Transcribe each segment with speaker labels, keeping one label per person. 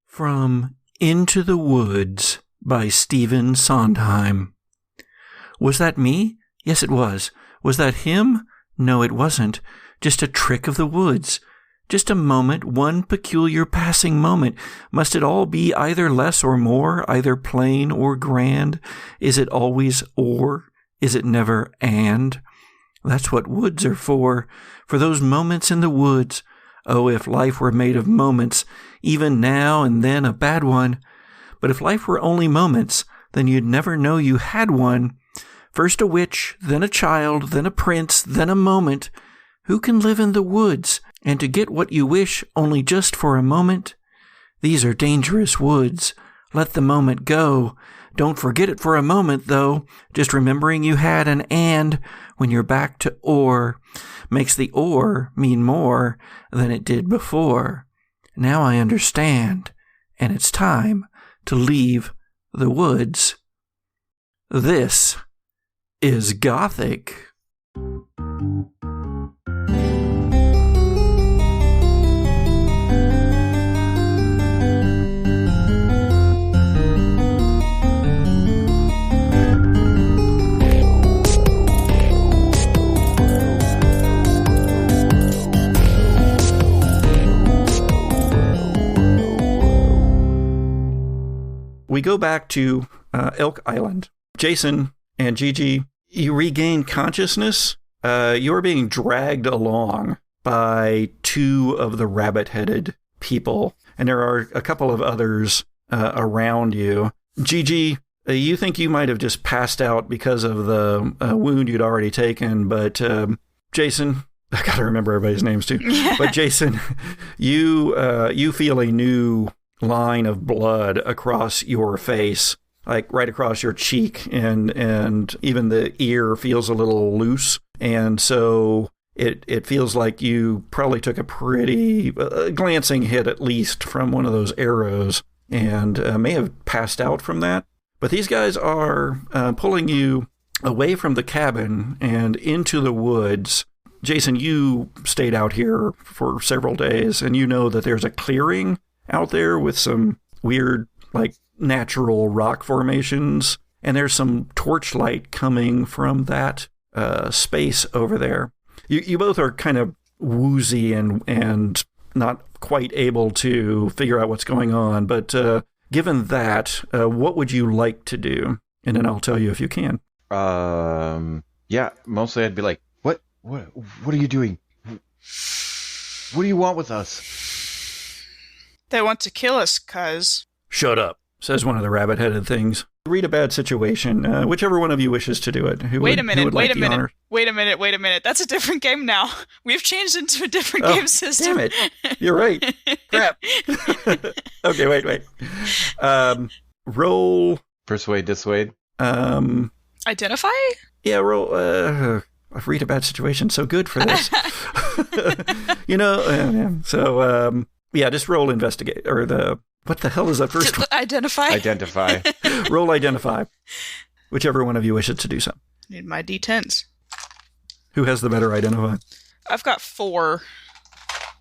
Speaker 1: From Into the Woods by Stephen Sondheim. Was that me? Yes, it was. Was that him? No, it wasn't. Just a trick of the woods. Just a moment, one peculiar passing moment. Must it all be either less or more, either plain or grand? Is it always or? Is it never and? That's what woods are for those moments in the woods. Oh, if life were made of moments, even now and then a bad one. But if life were only moments, then you'd never know you had one. First a witch, then a child, then a prince, then a moment. Who can live in the woods, and to get what you wish only just for a moment? These are dangerous woods. Let the moment go. Don't forget it for a moment, though. Just remembering you had an and when you're back to or makes the or mean more than it did before. Now I understand, and it's time to leave the woods. This is Gothic. We go back to Elk Island. Jason and Gigi, you regain consciousness. You're being dragged along by two of the rabbit-headed people, and there are a couple of others around you. Gigi, you think you might have just passed out because of the wound you'd already taken, but Jason, I gotta remember everybody's names too. Yeah. But Jason, you feel a new line of blood across your face, like right across your cheek, and even the ear feels a little loose, and so it feels like you probably took a pretty glancing hit, at least from one of those arrows, and may have passed out from that. But these guys are pulling you away from the cabin and into the woods. Jason, you stayed out here for several days, and you know that there's a clearing out there with some weird, like, natural rock formations, and there's some torchlight coming from that space over there. You both are kind of woozy and not quite able to figure out what's going on, but given that, what would you like to do? And then I'll tell you if you can.
Speaker 2: Yeah, mostly I'd be like, what are you doing? What do you want with us?
Speaker 3: They want to kill us, cuz.
Speaker 1: Shut up, says one of the rabbit-headed things. Read a bad situation, whichever one of you wishes to do it. Wait a minute. That's a different game now. We've changed into a different game system. Damn it. You're right. Crap. Okay, wait. Roll.
Speaker 2: Persuade, dissuade.
Speaker 3: Identify?
Speaker 1: Yeah, roll. Read a bad situation. So good for this. Yeah, just roll investigate, or what the hell is that first one?
Speaker 3: Identify.
Speaker 1: Roll identify. Whichever one of you wishes to do so.
Speaker 3: Need my D10s.
Speaker 1: Who has the better identify?
Speaker 3: I've got 4.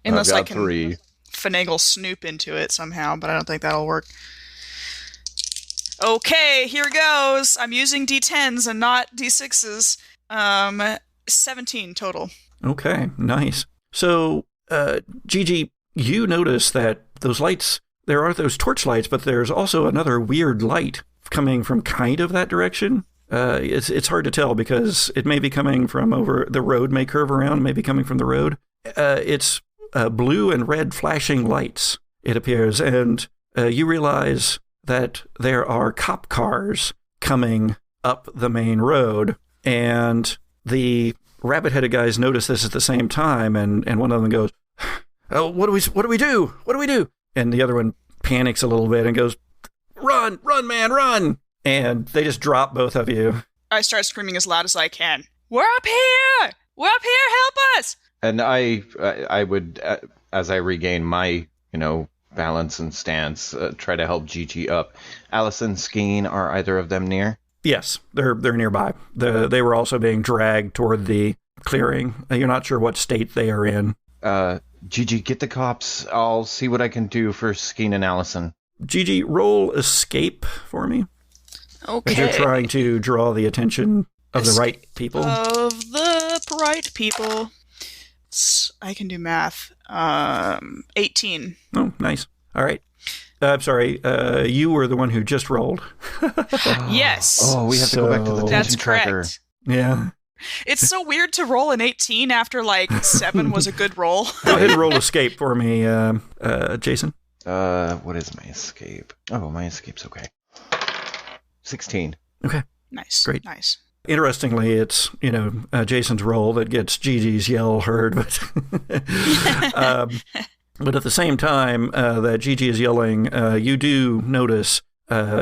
Speaker 3: Unless I can
Speaker 2: 3.
Speaker 3: Finagle Snoop into it somehow, but I don't think that'll work. Okay, here goes. I'm using D10s and not D6s. 17 total.
Speaker 1: Okay, nice. So, Gigi, you notice that those lights, there are those torch lights, but there's also another weird light coming from kind of that direction. It's hard to tell because it may be coming from over the road, may curve around, may be coming from the road. It's blue and red flashing lights, it appears, and you realize that there are cop cars coming up the main road, and the rabbit-headed guys notice this at the same time, and one of them goes, "Oh, what do we do? What do we do?" And the other one panics a little bit and goes, "Run, man, run!" And they just drop both of you.
Speaker 3: I start screaming as loud as I can. We're up here! Help us!
Speaker 2: And I would, as I regain my, balance and stance, try to help Gigi up. Allison, Skeen, are either of them near?
Speaker 1: Yes, they're nearby. They were also being dragged toward the clearing. You're not sure what state they are in.
Speaker 2: Gigi, get the cops. I'll see what I can do for Skeen and Allison.
Speaker 1: Gigi, roll escape for me.
Speaker 3: Okay.
Speaker 1: As you're trying to draw the attention of the right people.
Speaker 3: Of the right people. I can do math. 18.
Speaker 1: Oh, nice. All right. I'm sorry. You were the one who just rolled.
Speaker 3: Yes.
Speaker 2: Oh, we have to go back to the
Speaker 3: That's
Speaker 2: tension tracker.
Speaker 3: correct.
Speaker 1: Yeah.
Speaker 3: It's so weird to roll an 18 after, 7 was a good roll.
Speaker 1: Go ahead and roll escape for me, Jason.
Speaker 2: What is my escape? Oh, my escape's okay. 16.
Speaker 1: Okay.
Speaker 3: Nice.
Speaker 1: Great.
Speaker 3: Nice.
Speaker 1: Interestingly, it's, Jason's roll that gets Gigi's yell heard, but but at the same time that Gigi is yelling, you do notice,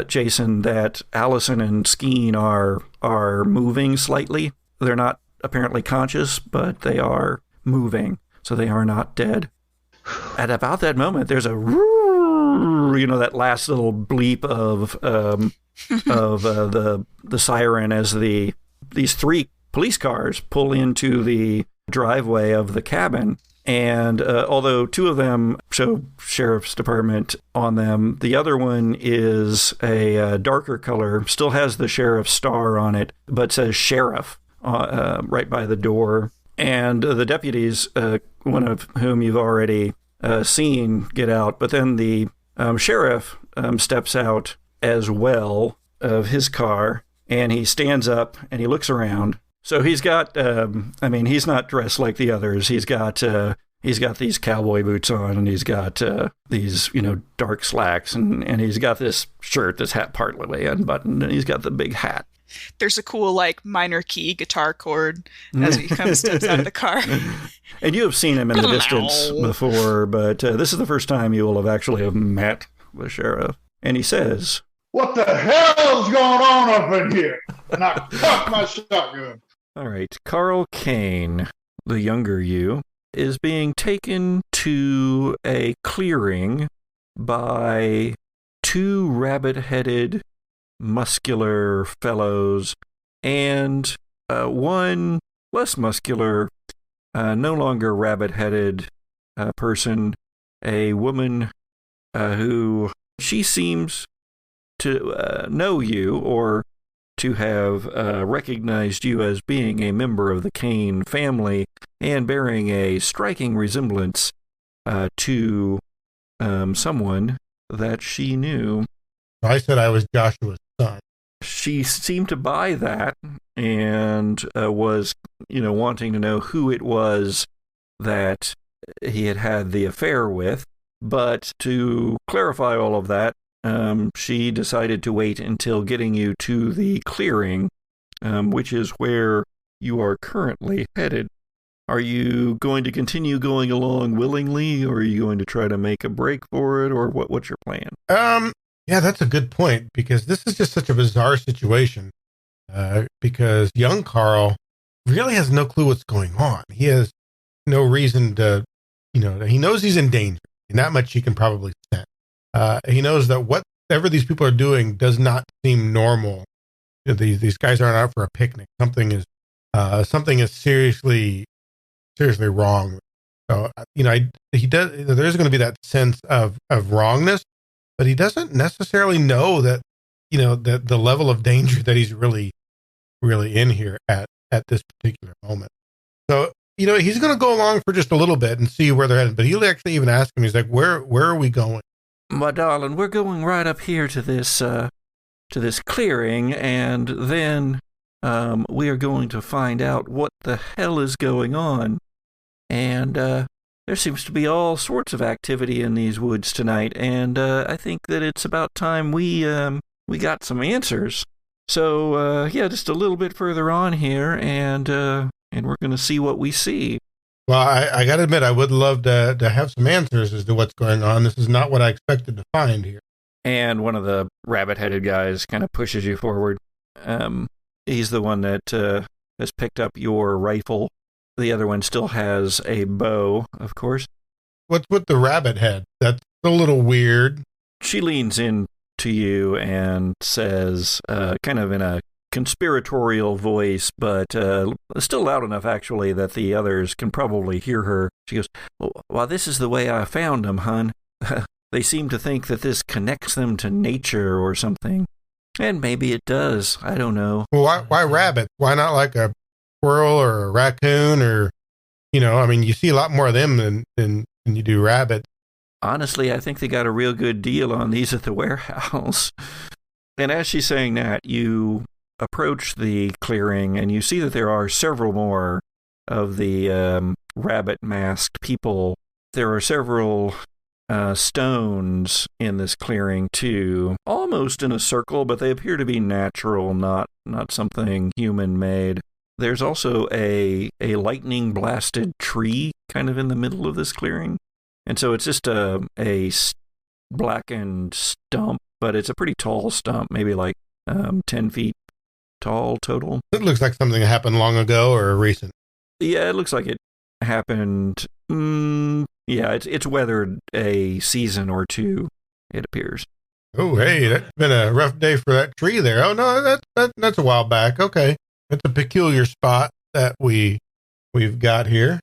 Speaker 1: Jason, that Allison and Skeen are moving slightly. They're not apparently conscious, but they are moving, so they are not dead. At about that moment, there's a that last little bleep of the siren as these 3 police cars pull into the driveway of the cabin. And although 2 of them show sheriff's department on them, the other one is a darker color, still has the sheriff's star on it, but says sheriff right by the door. And the deputies, one of whom you've already seen, get out. But then the sheriff steps out as well of his car, and he stands up and he looks around. So he's got, he's not dressed like the others. He's got these cowboy boots on, and he's got these, dark slacks, and he's got this shirt that's partly unbuttoned, and he's got the big hat.
Speaker 3: There's a cool, minor key guitar chord as he steps out of the car.
Speaker 1: And you have seen him in the distance before, but this is the first time you will have actually met the sheriff. And he says,
Speaker 4: "What the hell's going on up in here?" And I cock my shotgun.
Speaker 1: All right, Carl Kane, the younger you, is being taken to a clearing by 2 rabbit-headed, muscular fellows and one less muscular, no longer rabbit-headed person, a woman who she seems to know you or to have recognized you as being a member of the Kane family and bearing a striking resemblance to someone that she knew.
Speaker 5: I said I was Joshua's son.
Speaker 1: She seemed to buy that and was, wanting to know who it was that he had the affair with. But to clarify all of that, she decided to wait until getting you to the clearing, which is where you are currently headed. Are you going to continue going along willingly, or are you going to try to make a break for it, or what's your plan?
Speaker 5: Yeah, that's a good point, because this is just such a bizarre situation. Because young Carl really has no clue what's going on. He has no reason to, he knows he's in danger, and that much he can probably sense. He knows that whatever these people are doing does not seem normal. These guys aren't out for a picnic. Something is seriously wrong. So, he does. There's going to be that sense of wrongness, but he doesn't necessarily know that, that the level of danger that he's really in here at this particular moment. So, he's going to go along for just a little bit and see where they're headed. But he'll actually even ask him. He's like, "Where are we going?"
Speaker 1: My darling, we're going right up here to this clearing, and then we are going to find out what the hell is going on. And there seems to be all sorts of activity in these woods tonight, and I think that it's about time we got some answers. So just a little bit further on here, and we're going to see what we see.
Speaker 5: Well, I got to admit, I would love to have some answers as to what's going on. This is not what I expected to find here.
Speaker 1: And one of the rabbit-headed guys kind of pushes you forward. He's the one that has picked up your rifle. The other one still has a bow, of course.
Speaker 5: What's with the rabbit head? That's a little weird.
Speaker 1: She leans in to you and says, kind of in a conspiratorial voice, but still loud enough, actually, that the others can probably hear her. She goes, "Well, this is the way I found him, hon. They seem to think that this connects them to nature or something. And maybe it does. I don't know.
Speaker 5: Well, why rabbit? Why not like a squirrel or a raccoon or, you see a lot more of them than you do rabbit.
Speaker 1: Honestly, I think they got a real good deal on these at the warehouse. And as she's saying that, you approach the clearing and you see that there are several more of the rabbit-masked people. There are several stones in this clearing too, almost in a circle, but they appear to be natural, not something human-made. There's also a lightning-blasted tree kind of in the middle of this clearing. And so it's just a blackened stump, but it's a pretty tall stump, maybe like 10 feet tall total.
Speaker 5: It looks like something that happened long ago or recent.
Speaker 1: Yeah, it looks like it happened. Yeah, it's weathered a season or two, it appears.
Speaker 5: Oh, hey, that's been a rough day for that tree there. Oh, no, that's a while back. Okay. That's a peculiar spot that we've got here.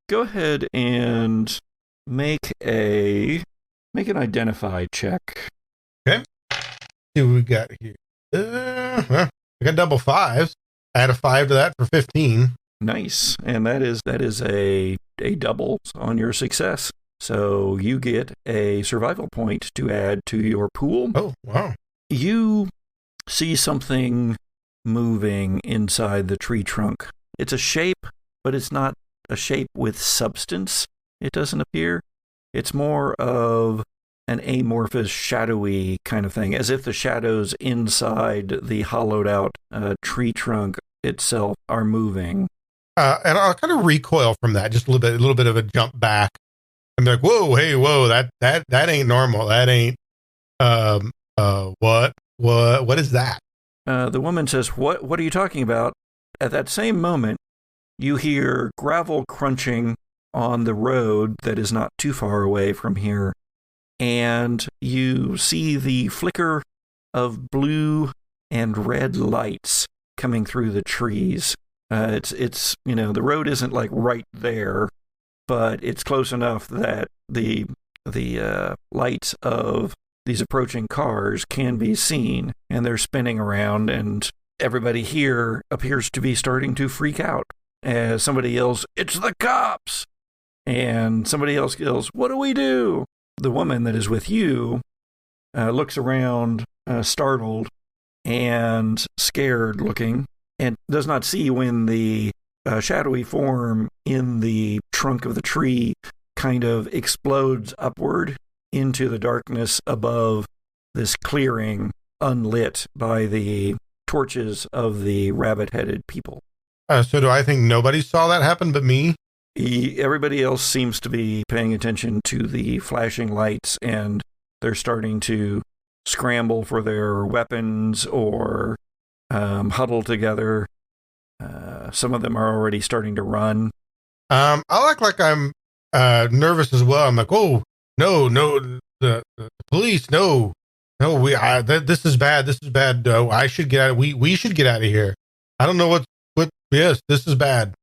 Speaker 1: Go ahead and make an identify check.
Speaker 5: Okay. See what we got here. I got double fives. Add a 5 to that for 15.
Speaker 1: Nice. And that is a double on your success. So you get a survival point to add to your pool.
Speaker 5: Oh, wow.
Speaker 1: You see something moving inside the tree trunk. It's a shape, but it's not a shape with substance, it doesn't appear. It's more of an amorphous, shadowy kind of thing, as if the shadows inside the hollowed out tree trunk itself are moving.
Speaker 5: And I'll kind of recoil from that, just a little bit of a jump back. I'm like, whoa, that ain't normal. That ain't, what is that?
Speaker 1: The woman says, what are you talking about? At that same moment, you hear gravel crunching on the road that is not too far away from here. And you see the flicker of blue and red lights coming through the trees. It's the road isn't like right there, but it's close enough that the lights of these approaching cars can be seen, and they're spinning around, and everybody here appears to be starting to freak out as somebody yells, "It's the cops!" And somebody else yells, "What do we do?" The woman that is with you looks around, startled and scared looking, and does not see when the shadowy form in the trunk of the tree kind of explodes upward into the darkness above this clearing, unlit by the torches of the rabbit-headed people.
Speaker 5: So do I think nobody saw that happen but me?
Speaker 1: Everybody else seems to be paying attention to the flashing lights, and they're starting to scramble for their weapons or huddle together. Some of them are already starting to run.
Speaker 5: I look like I'm nervous as well. I'm like, oh, no, the police, no, this is bad. This is bad. I should get out. We should get out of here. I don't know what. Yes, this is bad.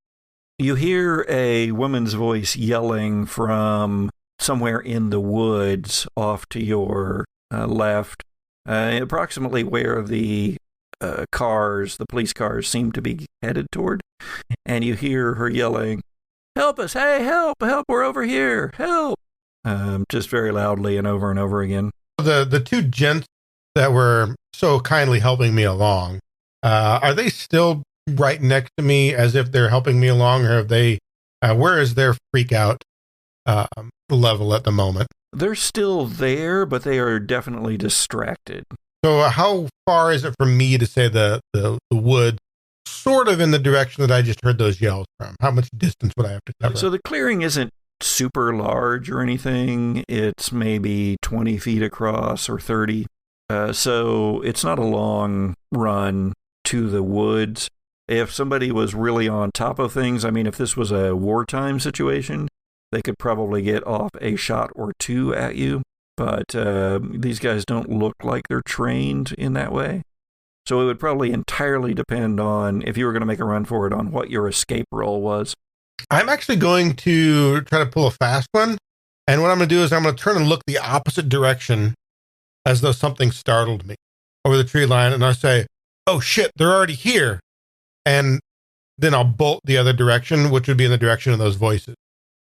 Speaker 1: You hear a woman's voice yelling from somewhere in the woods off to your left, approximately where the police cars seem to be headed toward. And you hear her yelling, "Help us! Hey, help! We're over here! Help!" Just very loudly and over again.
Speaker 5: The two gents that were so kindly helping me along, are they still right next to me as if they're helping me along, or have they, where is their freak out level at the moment?
Speaker 1: They're still there, but they are definitely distracted.
Speaker 5: So how far is it from me to say the wood sort of in the direction that I just heard those yells from? How much distance would I have to cover?
Speaker 1: So the clearing isn't super large or anything. It's maybe 20 feet across or 30. So it's not a long run to the woods. If somebody was really on top of things, I mean, if this was a wartime situation, they could probably get off a shot or two at you. But these guys don't look like they're trained in that way. So it would probably entirely depend on, if you were going to make a run for it, on what your escape roll was.
Speaker 5: I'm actually going to try to pull a fast one And what I'm going to do is I'm going to turn and look the opposite direction as though something startled me over the tree line. And I'll say, oh shit, they're already here. And then I'll bolt the other direction, which would be in the direction of those voices.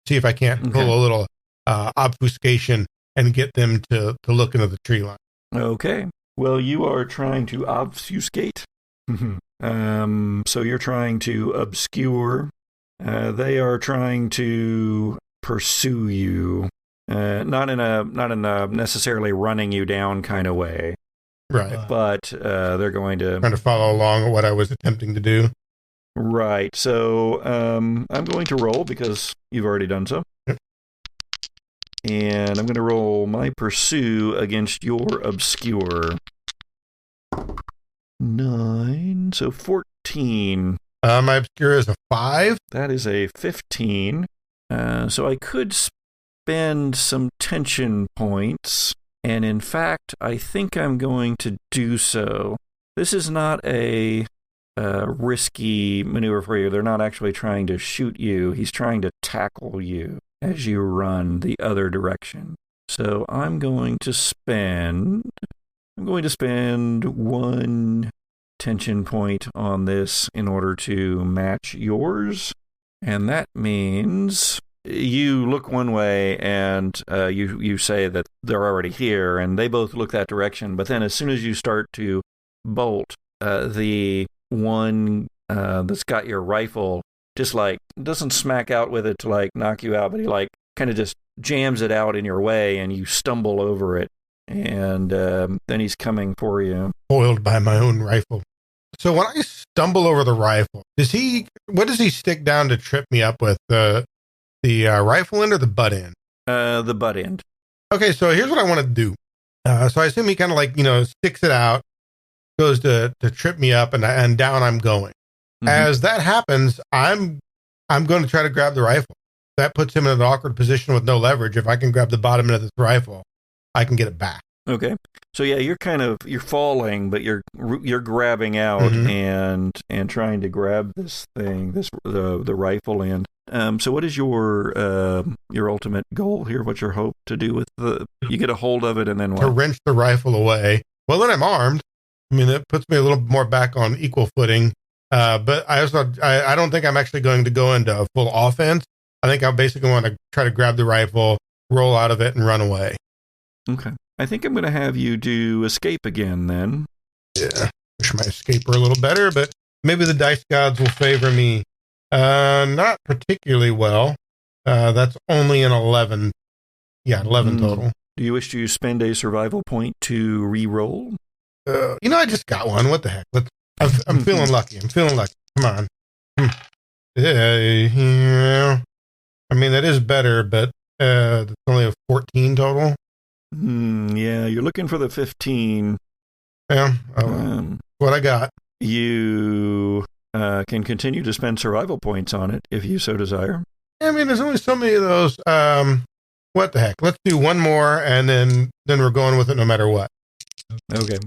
Speaker 5: See if I can't pull a little obfuscation and get them to look into the tree line.
Speaker 1: Okay. Well, you are trying to obfuscate. So you're trying to obscure. They are trying to pursue you, not in a necessarily running you down kind of way,
Speaker 5: right?
Speaker 1: But they're going to
Speaker 5: trying to follow along with what I was attempting to do.
Speaker 1: Right. So I'm going to roll because you've already done so, and I'm going to roll my pursue against your obscure. 9, so 14.
Speaker 5: My obscure is a 5.
Speaker 1: That is a 15. So I could spend some tension points, and in fact, I think I'm going to do so. This is not a risky maneuver for you. They're not actually trying to shoot you. He's trying to tackle you as you run the other direction. So I'm going to spend 1 tension point on this in order to match yours. And that means you look one way and you say that they're already here, and they both look that direction. But then as soon as you start to bolt, the one that's got your rifle just like doesn't smack out with it to like knock you out, but he like kind of just jams it out in your way and you stumble over it. And then he's coming for you.
Speaker 5: Foiled by my own rifle. So when I stumble over the rifle, what does he stick down to trip me up with? The rifle end or the butt end?
Speaker 1: The butt end.
Speaker 5: Okay, so here's what I want to do. So I assume he kind of like, sticks it out, goes to trip me up, and down I'm going. Mm-hmm. As that happens, I'm going to try to grab the rifle. That puts him in an awkward position with no leverage. If I can grab the bottom end of this rifle, I can get it back.
Speaker 1: Okay. So yeah, you're falling, but you're grabbing out and trying to grab this thing, the rifle end. So what is your ultimate goal here? What's your hope to do with you get a hold of it and then what?
Speaker 5: To wrench the rifle away. Well, then I'm armed. I mean, it puts me a little more back on equal footing. But I don't think I'm actually going to go into a full offense. I think I basically want to try to grab the rifle, roll out of it, and run away.
Speaker 1: Okay. I think I'm going to have you do escape again then.
Speaker 5: Yeah. Wish my escape were a little better, but maybe the dice gods will favor me. Not particularly well. That's only an 11. Yeah, 11 total.
Speaker 1: Do you wish to spend a survival point to re-roll?
Speaker 5: I just got one. What the heck? I'm feeling lucky. Come on. Yeah. I mean, that is better, but it's only a 14 total.
Speaker 1: Yeah, you're looking for the 15.
Speaker 5: Yeah, what I got.
Speaker 1: You can continue to spend survival points on it if you so desire.
Speaker 5: I mean, there's only so many of those. What the heck? Let's do one more, and then we're going with it no matter what.
Speaker 1: Okay.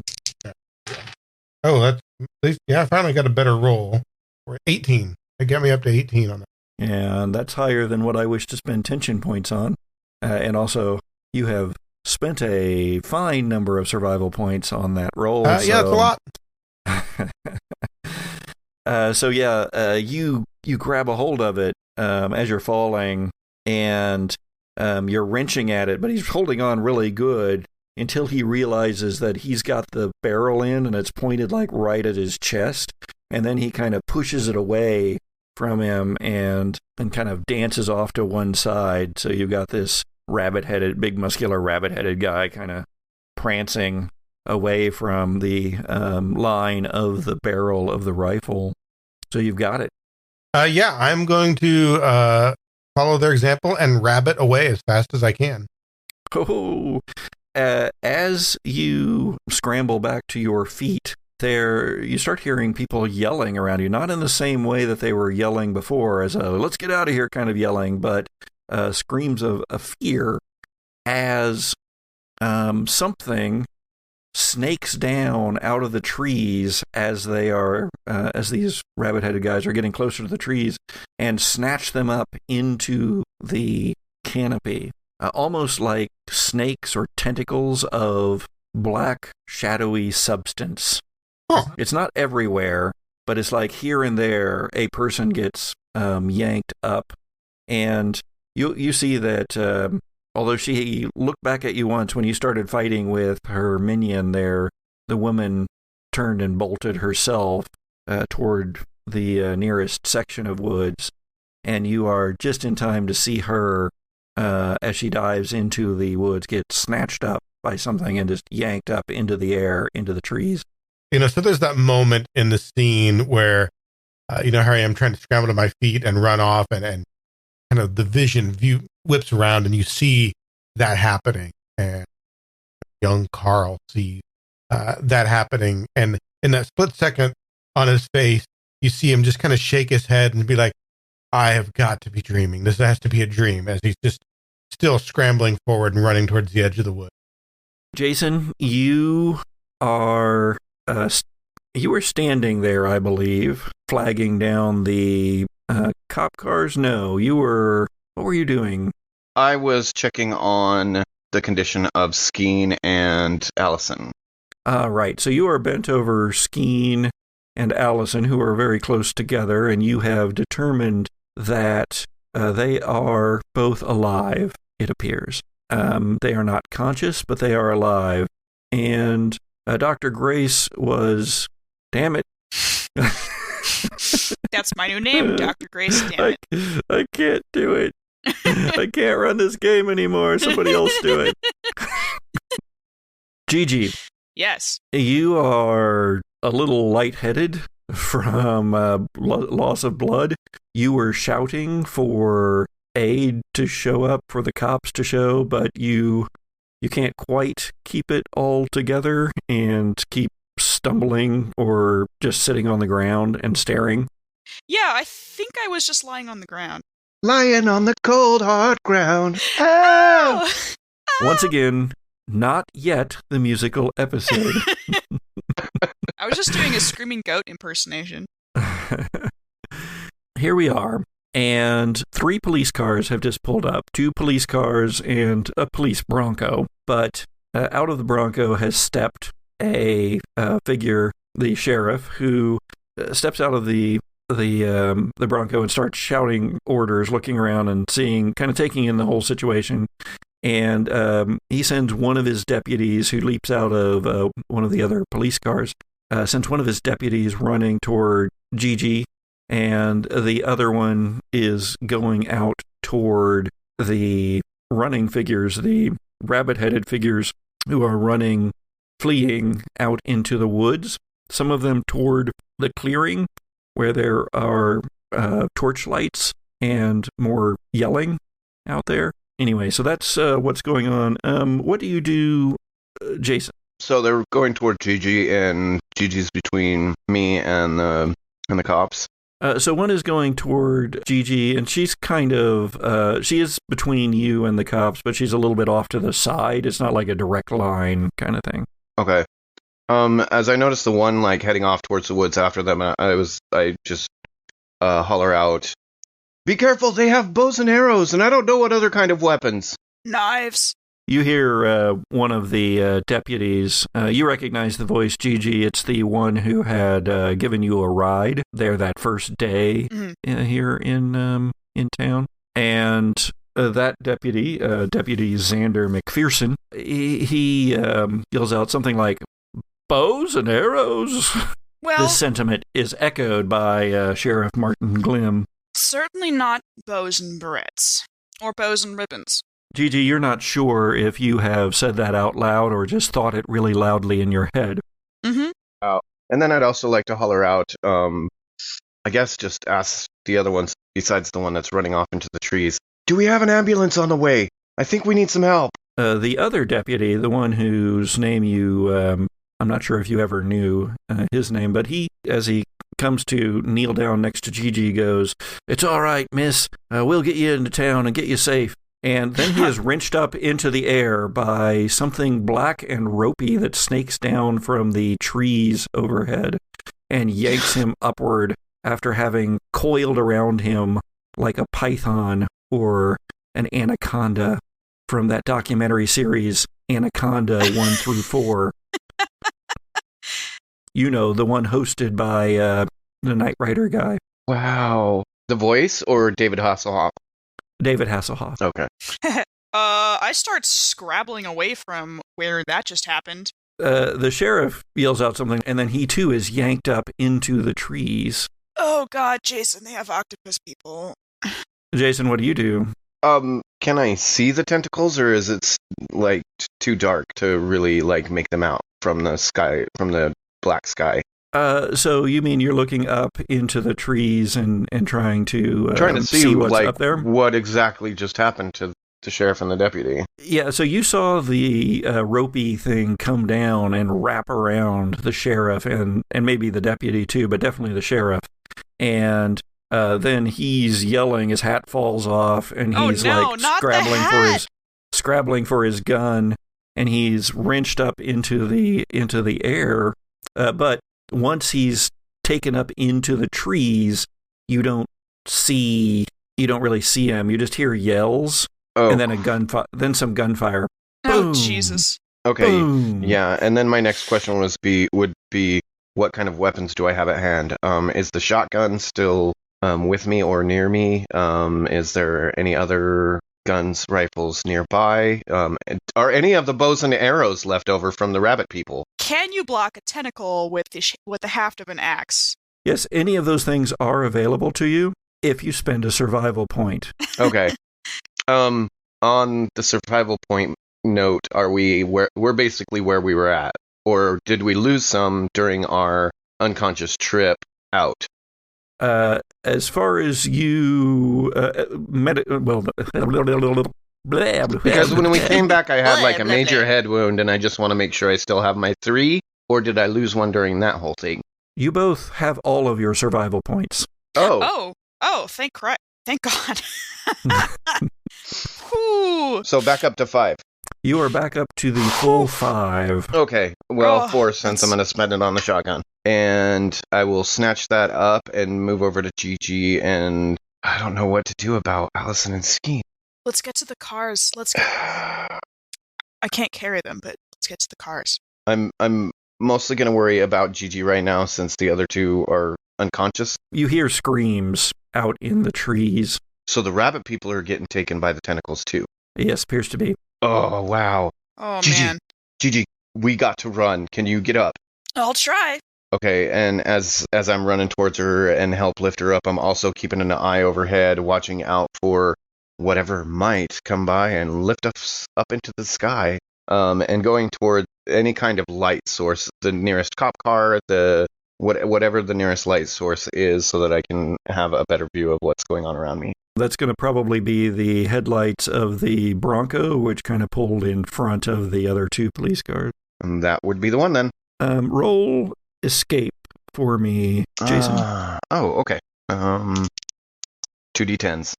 Speaker 5: Oh, that's at least, I finally got a better roll. We're 18. It got me up to 18 on that.
Speaker 1: And that's higher than what I wish to spend tension points on. And also, you have spent a fine number of survival points on that roll.
Speaker 5: Yeah, it's a lot.
Speaker 1: You grab a hold of it as you're falling, and you're wrenching at it, but he's holding on really good until he realizes that he's got the barrel in and it's pointed like right at his chest, and then he kind of pushes it away from him and kind of dances off to one side. So you've got this big muscular rabbit-headed guy kind of prancing away from the line of the barrel of the rifle. So you've got it.
Speaker 5: I'm going to follow their example and rabbit away as fast as I can.
Speaker 1: Oh, as you scramble back to your feet, you start hearing people yelling around you, not in the same way that they were yelling before, as a "let's get out of here" kind of yelling, but screams of fear as something snakes down out of the trees as these rabbit-headed guys are getting closer to the trees, and snatch them up into the canopy. almost like snakes or tentacles of black, shadowy substance.
Speaker 5: Huh.
Speaker 1: It's not everywhere, but it's like here and there a person gets yanked up, and you see that although she looked back at you once when you started fighting with her minion there, the woman turned and bolted herself toward the nearest section of woods, and you are just in time to see her as she dives into the woods get snatched up by something and just yanked up into the air, into the trees.
Speaker 5: So there's that moment in the scene where, here I am trying to scramble to my feet and run off, and kind of the view whips around, and you see that happening. And young Carl sees that happening. And in that split second on his face, you see him just kind of shake his head and be like, I have got to be dreaming. This has to be a dream, as he's just still scrambling forward and running towards the edge of the wood.
Speaker 1: Jason, you are standing there, I believe, flagging down the cop cars. No, what were you doing?
Speaker 2: I was checking on the condition of Skeen and Allison.
Speaker 1: Right. So you are bent over Skeen and Allison, who are very close together, and you have determined that they are both alive, it appears. They are not conscious, but they are alive. And Dr. Grace was... Damn it.
Speaker 3: That's my new name, Dr. Grace, damn it.
Speaker 1: I can't do it. I can't run this game anymore. Somebody else do it. Gigi.
Speaker 3: Yes.
Speaker 1: You are a little lightheaded from loss of blood. You were shouting for aid to show up, for the cops to show, but you can't quite keep it all together and keep stumbling or just sitting on the ground and staring.
Speaker 3: Yeah, I think I was just lying on the ground.
Speaker 2: Lying on the cold, hard ground. Oh!
Speaker 1: Once again, not yet the musical episode.
Speaker 3: I was just doing a screaming goat impersonation.
Speaker 1: Here we are, and 3 police cars have just pulled up. 2 police cars and a police Bronco, but out of the Bronco has stepped a figure, the sheriff, who steps out of the Bronco and starts shouting orders, looking around and seeing, kind of taking in the whole situation. And he sends one of his deputies, who leaps out of one of the other police cars, sends one of his deputies running toward Gigi, and the other one is going out toward the running figures, the rabbit-headed figures who are fleeing out into the woods, some of them toward the clearing where there are torchlights and more yelling out there. Anyway, so that's what's going on. What do you do, Jason?
Speaker 2: So they're going toward Gigi, and Gigi's between me and the cops.
Speaker 1: So one is going toward Gigi, and she's she is between you and the cops, but she's a little bit off to the side. It's not like a direct line kind of thing.
Speaker 2: Okay. As I noticed the one heading off towards the woods after them, I just holler out, "Be careful! They have bows and arrows, and I don't know what other kind of weapons."
Speaker 3: Knives.
Speaker 1: You hear one of the deputies. You recognize the voice, Gigi. It's the one who had given you a ride there that first day here in town. And that deputy, Deputy Xander McPherson, he yells out something like, "Bows and arrows."
Speaker 3: Well,
Speaker 1: this sentiment is echoed by Sheriff Martin Glim.
Speaker 3: Certainly not bows and barrettes. Or bows and ribbons.
Speaker 1: Gigi, you're not sure if you have said that out loud or just thought it really loudly in your head.
Speaker 3: Mm-hmm.
Speaker 2: And then I'd also like to holler out, I guess just ask the other ones, besides the one that's running off into the trees, do we have an ambulance on the way? I think we need some help.
Speaker 1: The other deputy, the one whose name you, I'm not sure if you ever knew his name, but he, as he comes to kneel down next to Gigi, goes, "It's all right, miss. We'll get you into town and get you safe." And then he is wrenched up into the air by something black and ropey that snakes down from the trees overhead and yanks him upward after having coiled around him like a python or an anaconda from that documentary series Anaconda 1 through 4. You know, the one hosted by the Knight Rider guy.
Speaker 2: Wow. The voice or David Hasselhoff?
Speaker 1: David Hasselhoff.
Speaker 2: Okay.
Speaker 3: I start scrabbling away from where that just happened.
Speaker 1: The sheriff yells out something, and then he too is yanked up into the trees.
Speaker 3: Oh God, Jason, they have octopus people.
Speaker 1: Jason, what do you do?
Speaker 2: Can I see the tentacles, or is it like too dark to really like make them out from the sky, from the black sky?
Speaker 1: So you mean you're looking up into the trees and trying to
Speaker 2: see
Speaker 1: what's
Speaker 2: like
Speaker 1: up there?
Speaker 2: What exactly just happened to the sheriff and the deputy?
Speaker 1: Yeah, so you saw the ropey thing come down and wrap around the sheriff and maybe the deputy too, but definitely the sheriff. And then he's yelling, his hat falls off, and he's scrabbling for his gun, and he's wrenched up into the air. But once he's taken up into the trees, you don't really see him. You just hear yells, and then then some gunfire.
Speaker 3: Oh,
Speaker 1: Boom.
Speaker 3: Jesus.
Speaker 2: Okay,
Speaker 1: Boom.
Speaker 2: yeah, and then my next question would be, what kind of weapons do I have at hand? Is the shotgun still with me or near me? Is there any other guns, rifles nearby? Are any of the bows and arrows left over from the rabbit people?
Speaker 3: Can you block a tentacle with the haft of an axe?
Speaker 1: Yes, any of those things are available to you if you spend a survival point.
Speaker 2: Okay. On the survival point note, we're basically where we were at, or did we lose some during our unconscious trip out?
Speaker 1: As far as you
Speaker 2: because when we came back, I had like a major head wound, and I just want to make sure I still have my 3, or did I lose one during that whole thing?
Speaker 1: You both have all of your survival points.
Speaker 2: Oh,
Speaker 3: thank Christ. Thank God. Whew.
Speaker 2: So back up to 5.
Speaker 1: You are back up to the full 5.
Speaker 2: Okay, well, 4 since I'm going to spend it on the shotgun. And I will snatch that up and move over to Gigi, and I don't know what to do about Allison and Skeen.
Speaker 3: Let's get to the cars. I can't carry them, but let's get to the cars.
Speaker 2: I'm mostly going to worry about Gigi right now since the other 2 are unconscious.
Speaker 1: You hear screams out in the trees.
Speaker 2: So the rabbit people are getting taken by the tentacles too.
Speaker 1: Yes, appears to be.
Speaker 2: Oh, wow.
Speaker 3: Oh,
Speaker 2: Gigi,
Speaker 3: man.
Speaker 2: Gigi, we got to run. Can you get up?
Speaker 3: I'll try.
Speaker 2: Okay, and as I'm running towards her and help lift her up, I'm also keeping an eye overhead, watching out for whatever might come by and lift us up into the sky, and going toward any kind of light source, the nearest cop car, whatever the nearest light source is, so that I can have a better view of what's going on around me.
Speaker 1: That's going to probably be the headlights of the Bronco, which kind of pulled in front of the other 2 police cars.
Speaker 2: And that would be the one then.
Speaker 1: Roll escape for me, Jason.
Speaker 2: Okay. 2d10s.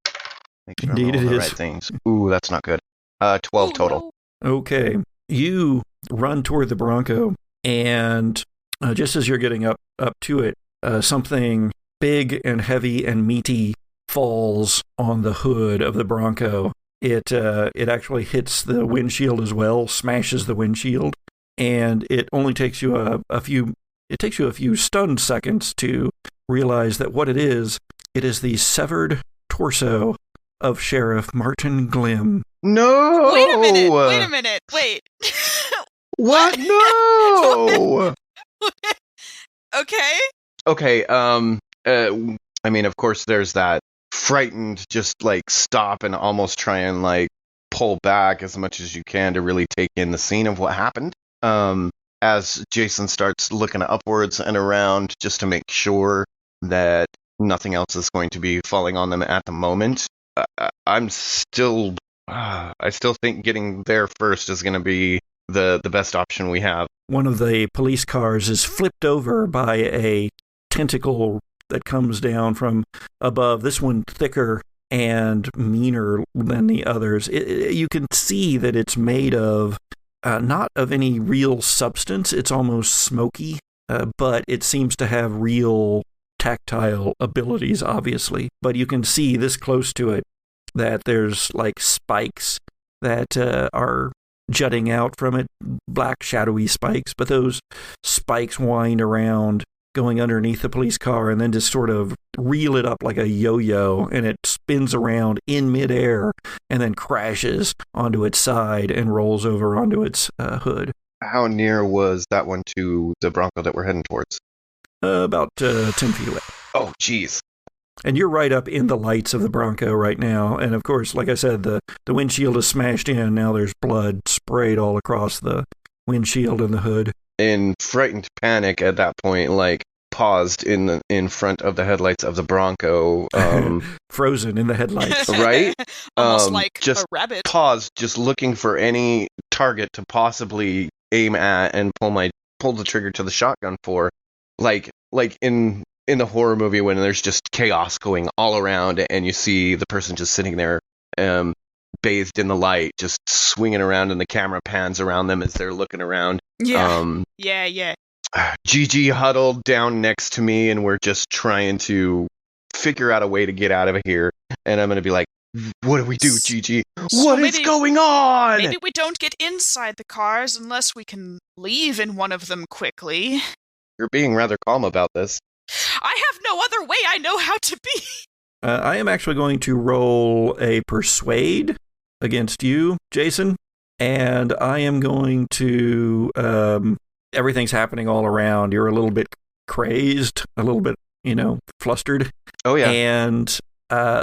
Speaker 2: Make sure
Speaker 1: Indeed
Speaker 2: I'm rolling
Speaker 1: it
Speaker 2: the
Speaker 1: is.
Speaker 2: right things. Ooh, that's not good. 12 total.
Speaker 3: No.
Speaker 1: Okay. You run toward the Bronco, and just as you're getting up to it, something big and heavy and meaty falls on the hood of the Bronco. It actually hits the windshield as well, smashes the windshield, and it only takes you a few stunned seconds to realize that what it is the severed torso of Sheriff Martin Glim.
Speaker 2: No!
Speaker 3: Wait a minute. Wait.
Speaker 2: What? No!
Speaker 3: Okay.
Speaker 2: Okay, I mean, of course, there's that frightened, just like stop and almost try and like pull back as much as you can to really take in the scene of what happened. As Jason starts looking upwards and around just to make sure that nothing else is going to be falling on them at the moment. I still think getting there first is going to be the best option we have.
Speaker 1: One of the police cars is flipped over by a tentacle that comes down from above. This one thicker and meaner than the others. You can see that it's made of not of any real substance. It's almost smoky, but it seems to have real tactile abilities, obviously. But you can see this close to it that there's like spikes that are jutting out from it, black shadowy spikes, but those spikes wind around, going underneath the police car, and then just sort of reel it up like a yo-yo, and it spins around in midair and then crashes onto its side and rolls over onto its hood.
Speaker 2: How near was that one to the Bronco that we're heading towards?
Speaker 1: About 10 feet away.
Speaker 2: Oh, jeez.
Speaker 1: And you're right up in the lights of the Bronco right now. And of course, like I said, the windshield is smashed in. Now there's blood sprayed all across the windshield and the hood.
Speaker 2: In frightened panic at that point, like, paused in front of the headlights of the Bronco.
Speaker 1: Frozen in the headlights.
Speaker 2: Right?
Speaker 3: Almost like
Speaker 2: just
Speaker 3: a rabbit.
Speaker 2: Paused, just looking for any target to possibly aim at and pull the trigger to the shotgun for. Like in the horror movie when there's just chaos going all around and you see the person just sitting there bathed in the light, just swinging around, and the camera pans around them as they're looking around.
Speaker 3: Yeah. Yeah.
Speaker 2: Gigi huddled down next to me, and we're just trying to figure out a way to get out of here. And I'm going to be like, what do we do, Gigi? What is going on?
Speaker 3: Maybe we don't get inside the cars unless we can leave in one of them quickly.
Speaker 2: You're being rather calm about this.
Speaker 3: I have no other way I know how to be.
Speaker 1: I am actually going to roll a persuade against you, Jason. And I am going to... everything's happening all around. You're a little bit crazed, a little bit, flustered.
Speaker 2: Oh, yeah.
Speaker 1: And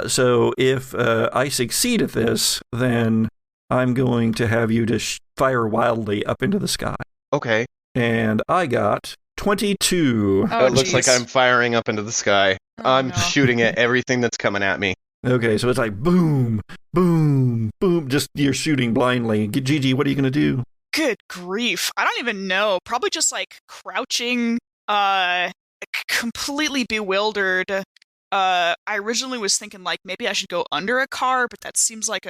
Speaker 1: so if I succeed at this, then I'm going to have you to fire wildly up into the sky.
Speaker 2: Okay.
Speaker 1: And I got 22.
Speaker 3: Oh,
Speaker 2: it looks like I'm firing up into the sky. I'm shooting at everything that's coming at me.
Speaker 1: Okay, so it's like boom, boom, boom. Just you're shooting blindly. Gigi, what are you going to do?
Speaker 3: Good grief. I don't even know. Probably just like crouching, completely bewildered. I originally was thinking like maybe I should go under a car, but that seems like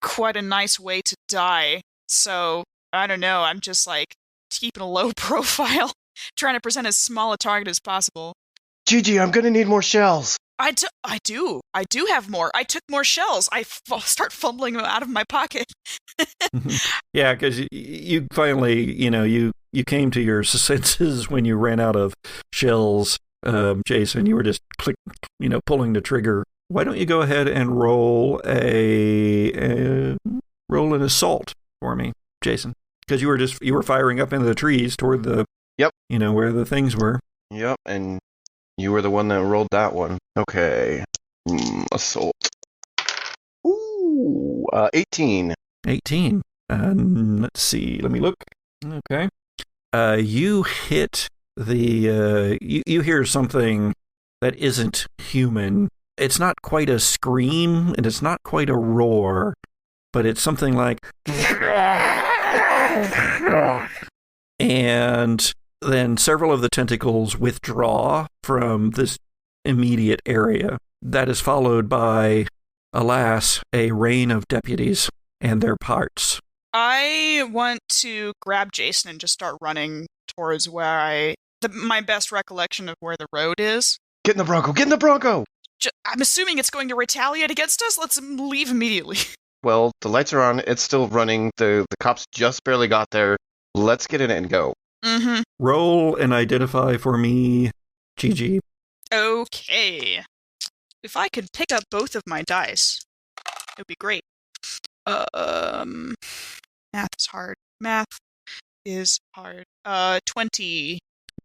Speaker 3: quite a nice way to die. So I don't know. I'm just like keeping a low profile, trying to present as small a target as possible.
Speaker 2: Gigi, I'm going to need more shells.
Speaker 3: I do have more. I took more shells. I start fumbling them out of my pocket.
Speaker 1: Yeah, because you finally, you came to your senses when you ran out of shells, Jason. You were just pulling the trigger. Why don't you go ahead and roll an assault for me, Jason? Because you were firing up into the trees toward the where the things were.
Speaker 2: Yep, and you were the one that rolled that one. Okay. Assault. Ooh, 18.
Speaker 1: 18. Let's see. Let me look. Okay. You hit the... you hear something that isn't human. It's not quite a scream, and it's not quite a roar, but it's something like... And then several of the tentacles withdraw from this immediate area. That is followed by, alas, a rain of deputies and their parts.
Speaker 3: I want to grab Jason and just start running towards where my best recollection of where the road is.
Speaker 2: Get in the Bronco! Get in the Bronco!
Speaker 3: I'm assuming it's going to retaliate against us. Let's leave immediately.
Speaker 2: Well, the lights are on. It's still running. The cops just barely got there. Let's get in it and go.
Speaker 3: Mm-hmm.
Speaker 1: Roll and identify for me, Gigi.
Speaker 3: Okay. If I could pick up both of my dice, it would be great. Math is hard. 20.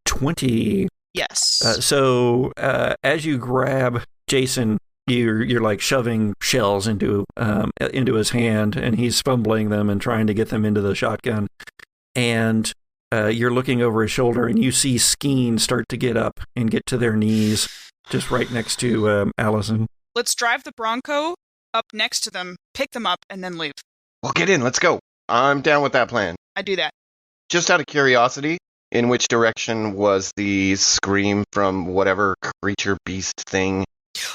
Speaker 1: 20.
Speaker 3: Yes.
Speaker 1: So as you grab Jason, you're like shoving shells into his hand, and he's fumbling them and trying to get them into the shotgun. And you're looking over his shoulder, and you see Skeen start to get up and get to their knees, just right next to Allison.
Speaker 3: Let's drive the Bronco up next to them, pick them up, and then leave.
Speaker 2: Well, get in. Let's go. I'm down with that plan.
Speaker 3: I do that.
Speaker 2: Just out of curiosity, in which direction was the scream from whatever creature beast thing?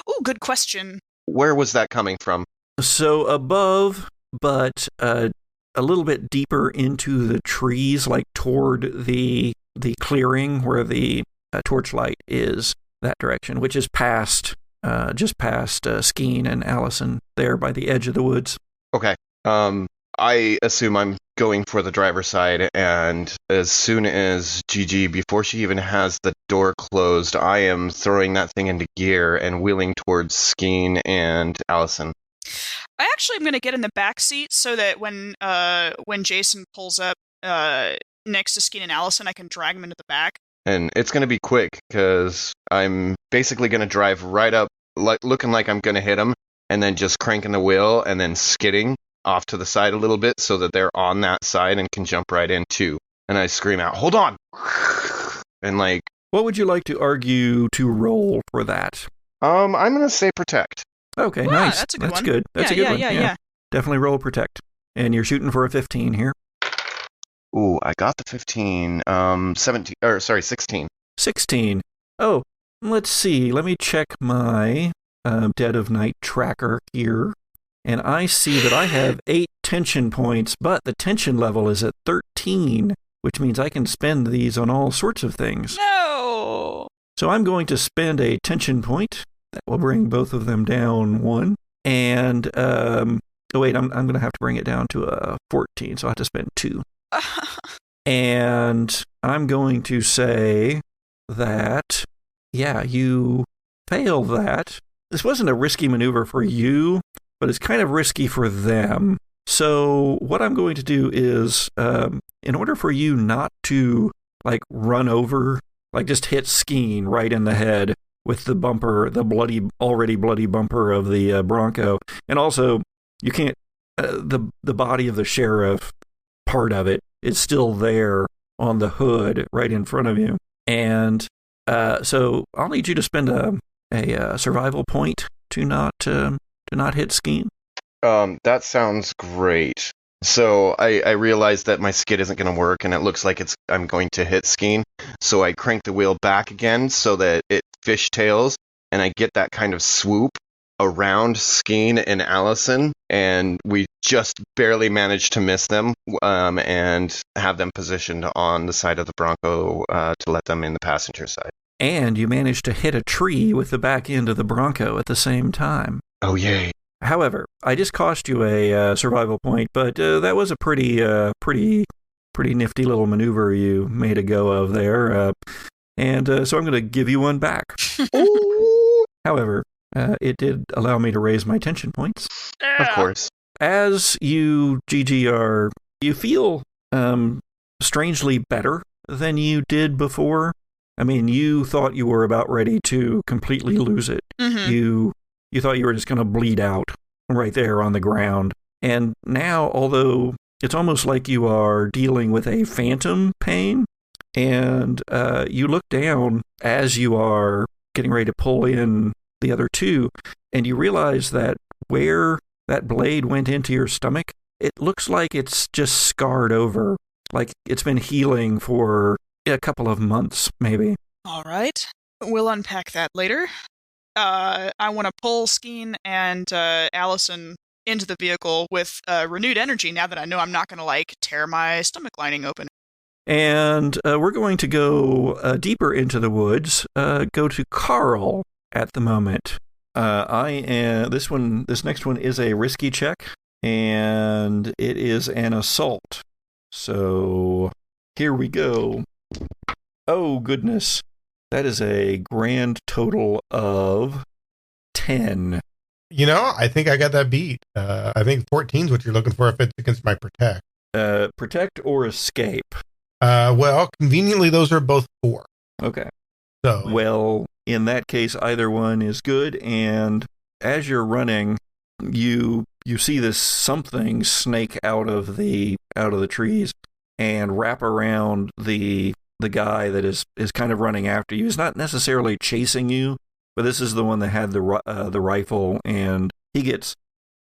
Speaker 3: Oh, good question.
Speaker 2: Where was that coming from?
Speaker 1: So above, but a little bit deeper into the trees, like toward the clearing where the torchlight is, that direction, which is just past Skeen and Allison, there by the edge of the woods.
Speaker 2: Okay. I assume I'm going for the driver's side, and as soon as Gigi, before she even has the door closed, I am throwing that thing into gear and wheeling towards Skeen and Allison.
Speaker 3: I actually am going to get in the back seat so that when Jason pulls up next to Skeen and Allison, I can drag him into the back.
Speaker 2: And it's going to be quick, because I'm basically going to drive right up, looking like I'm going to hit him, and then just cranking the wheel and then skidding off to the side a little bit so that they're on that side and can jump right in too. And I scream out, "Hold on!" And like...
Speaker 1: What would you like to argue to roll for that?
Speaker 2: I'm going to say protect.
Speaker 1: Okay, nice.
Speaker 3: That's a good one.
Speaker 1: Good. That's a good one.
Speaker 3: Yeah.
Speaker 1: Definitely roll protect. And you're shooting for a 15 here.
Speaker 2: Ooh, I got the 15. 16.
Speaker 1: 16. Oh, let's see. Let me check my Dead of Night tracker here. And I see that I have 8 tension points, but the tension level is at 13, which means I can spend these on all sorts of things.
Speaker 3: No!
Speaker 1: So I'm going to spend a tension point. That will bring both of them down 1. And, I'm going to have to bring it down to a 14, so I have to spend 2. And I'm going to say that, you fail that. This wasn't a risky maneuver for you, but it's kind of risky for them. So what I'm going to do is, in order for you not to, run over, just hit Skeen right in the head with the bumper, the already bloody bumper of the Bronco, and also you can't, the body of the sheriff, part of it, is still there on the hood right in front of you. And so I'll need you to spend a survival point to not hit Skeen.
Speaker 2: That sounds great. So I realize that my skid isn't going to work, and it looks like I'm going to hit Skeen. So I crank the wheel back again so that it fishtails, and I get that kind of swoop around Skeen and Allison, and we just barely managed to miss them and have them positioned on the side of the Bronco to let them in the passenger side.
Speaker 1: And you managed to hit a tree with the back end of the Bronco at the same time.
Speaker 2: Oh, yay.
Speaker 1: However, I just cost you a survival point, but that was a pretty nifty little maneuver you made a go of there. So I'm going to give you one back. However, it did allow me to raise my tension points.
Speaker 2: Of course. As
Speaker 1: you, Gigi, you feel strangely better than you did before. I mean, you thought you were about ready to completely lose it.
Speaker 3: Mm-hmm.
Speaker 1: You thought you were just going to bleed out right there on the ground. And now, although it's almost like you are dealing with a phantom pain, and you look down as you are getting ready to pull in the other two, and you realize that where that blade went into your stomach, it looks like it's just scarred over, like it's been healing for a couple of months, maybe.
Speaker 3: All right. We'll unpack that later. I want to pull Skeen and Allison into the vehicle with renewed energy now that I know I'm not going to, tear my stomach lining open.
Speaker 1: And we're going to go deeper into the woods, go to Carl at the moment. This next one is a risky check, and it is an assault. So here we go. Oh, goodness. That is a grand total of 10.
Speaker 5: I think I got that beat. I think 14 is what you're looking for if it's against my protect.
Speaker 1: Protect or escape?
Speaker 5: Well, conveniently, those are both 4.
Speaker 1: Okay.
Speaker 5: So,
Speaker 1: well, in that case, either one is good. And as you're running, you see this something snake out of the trees and wrap around the guy that is kind of running after you. He's not necessarily chasing you, but this is the one that had the rifle, and he gets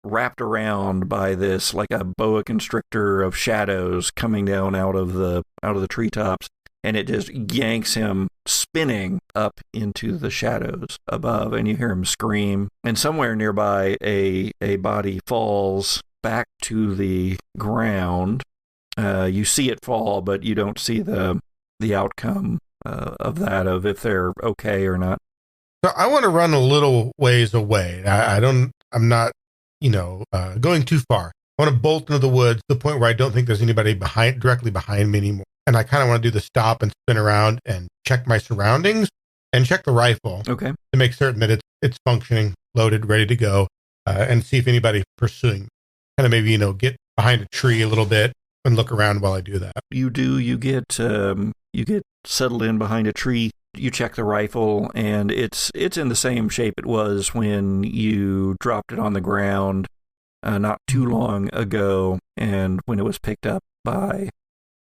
Speaker 1: wrapped around by this like a boa constrictor of shadows coming down out of the treetops, and it just yanks him spinning up into the shadows above, and you hear him scream. And somewhere nearby, a body falls back to the ground. You see it fall, but you don't see the outcome of that, of if they're okay or not.
Speaker 5: So I want to run a little ways away. I'm not, going too far. I want to bolt into the woods to the point where I don't think there's anybody directly behind me anymore. And I kind of want to do the stop and spin around and check my surroundings and check the rifle.
Speaker 1: Okay.
Speaker 5: To make certain that it's functioning, loaded, ready to go, and see if anybody's pursuing. Kind of maybe, get behind a tree a little bit and look around while I do that.
Speaker 1: You get settled in behind a tree. You check the rifle, and it's in the same shape it was when you dropped it on the ground not too long ago, and when it was picked up by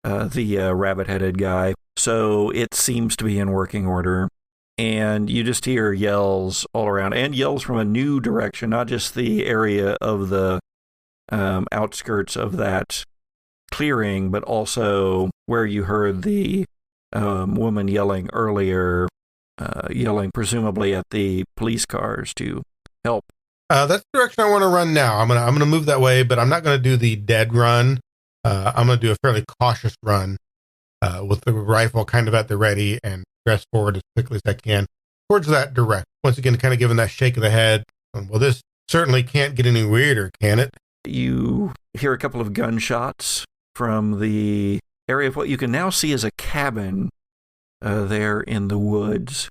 Speaker 1: the rabbit-headed guy. So it seems to be in working order. And you just hear yells all around, and yells from a new direction, not just the area of the outskirts of that clearing, but also where you heard the woman yelling earlier, yelling presumably at the police cars to help.
Speaker 5: That's the direction I want to run now. I'm gonna move that way, but I'm not gonna do the dead run. I'm gonna do a fairly cautious run with the rifle kind of at the ready and press forward as quickly as I can towards that direction. Once again, kind of giving that shake of the head. Well, this certainly can't get any weirder, can it?
Speaker 1: You hear a couple of gunshots from the area of what you can now see as a cabin there in the woods.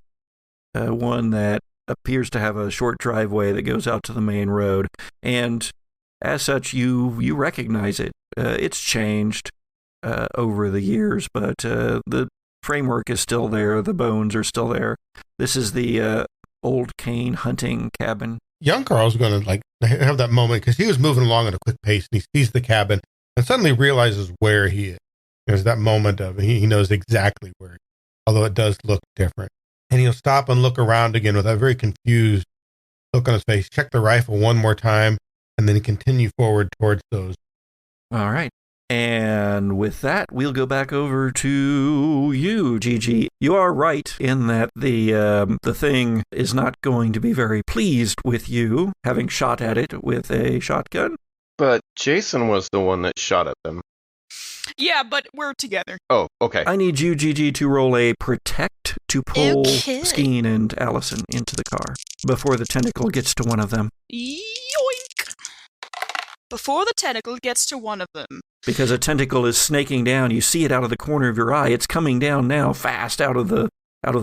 Speaker 1: One that appears to have a short driveway that goes out to the main road. And as such, you recognize it. It's changed over the years, but the framework is still there. The bones are still there. This is the old cane hunting cabin.
Speaker 5: Young Carl's going to have that moment because he was moving along at a quick pace and he sees the cabin and suddenly realizes where he is. There's that moment of he knows exactly where he is, although it does look different. And he'll stop and look around again with that very confused look on his face, check the rifle one more time, and then continue forward towards those.
Speaker 1: All right. And with that, we'll go back over to you, Gigi. You are right in that the thing is not going to be very pleased with you having shot at it with a shotgun.
Speaker 2: But Jason was the one that shot at them.
Speaker 3: Yeah, but we're together.
Speaker 2: Oh, okay.
Speaker 1: I need you, Gigi, to roll a protect to pull
Speaker 3: Okay.
Speaker 1: Skeen and Allison into the car before the tentacle gets to one of them.
Speaker 3: Yoink! Before the tentacle gets to one of them.
Speaker 1: Because a tentacle is snaking down. You see it out of the corner of your eye. It's coming down now fast out of the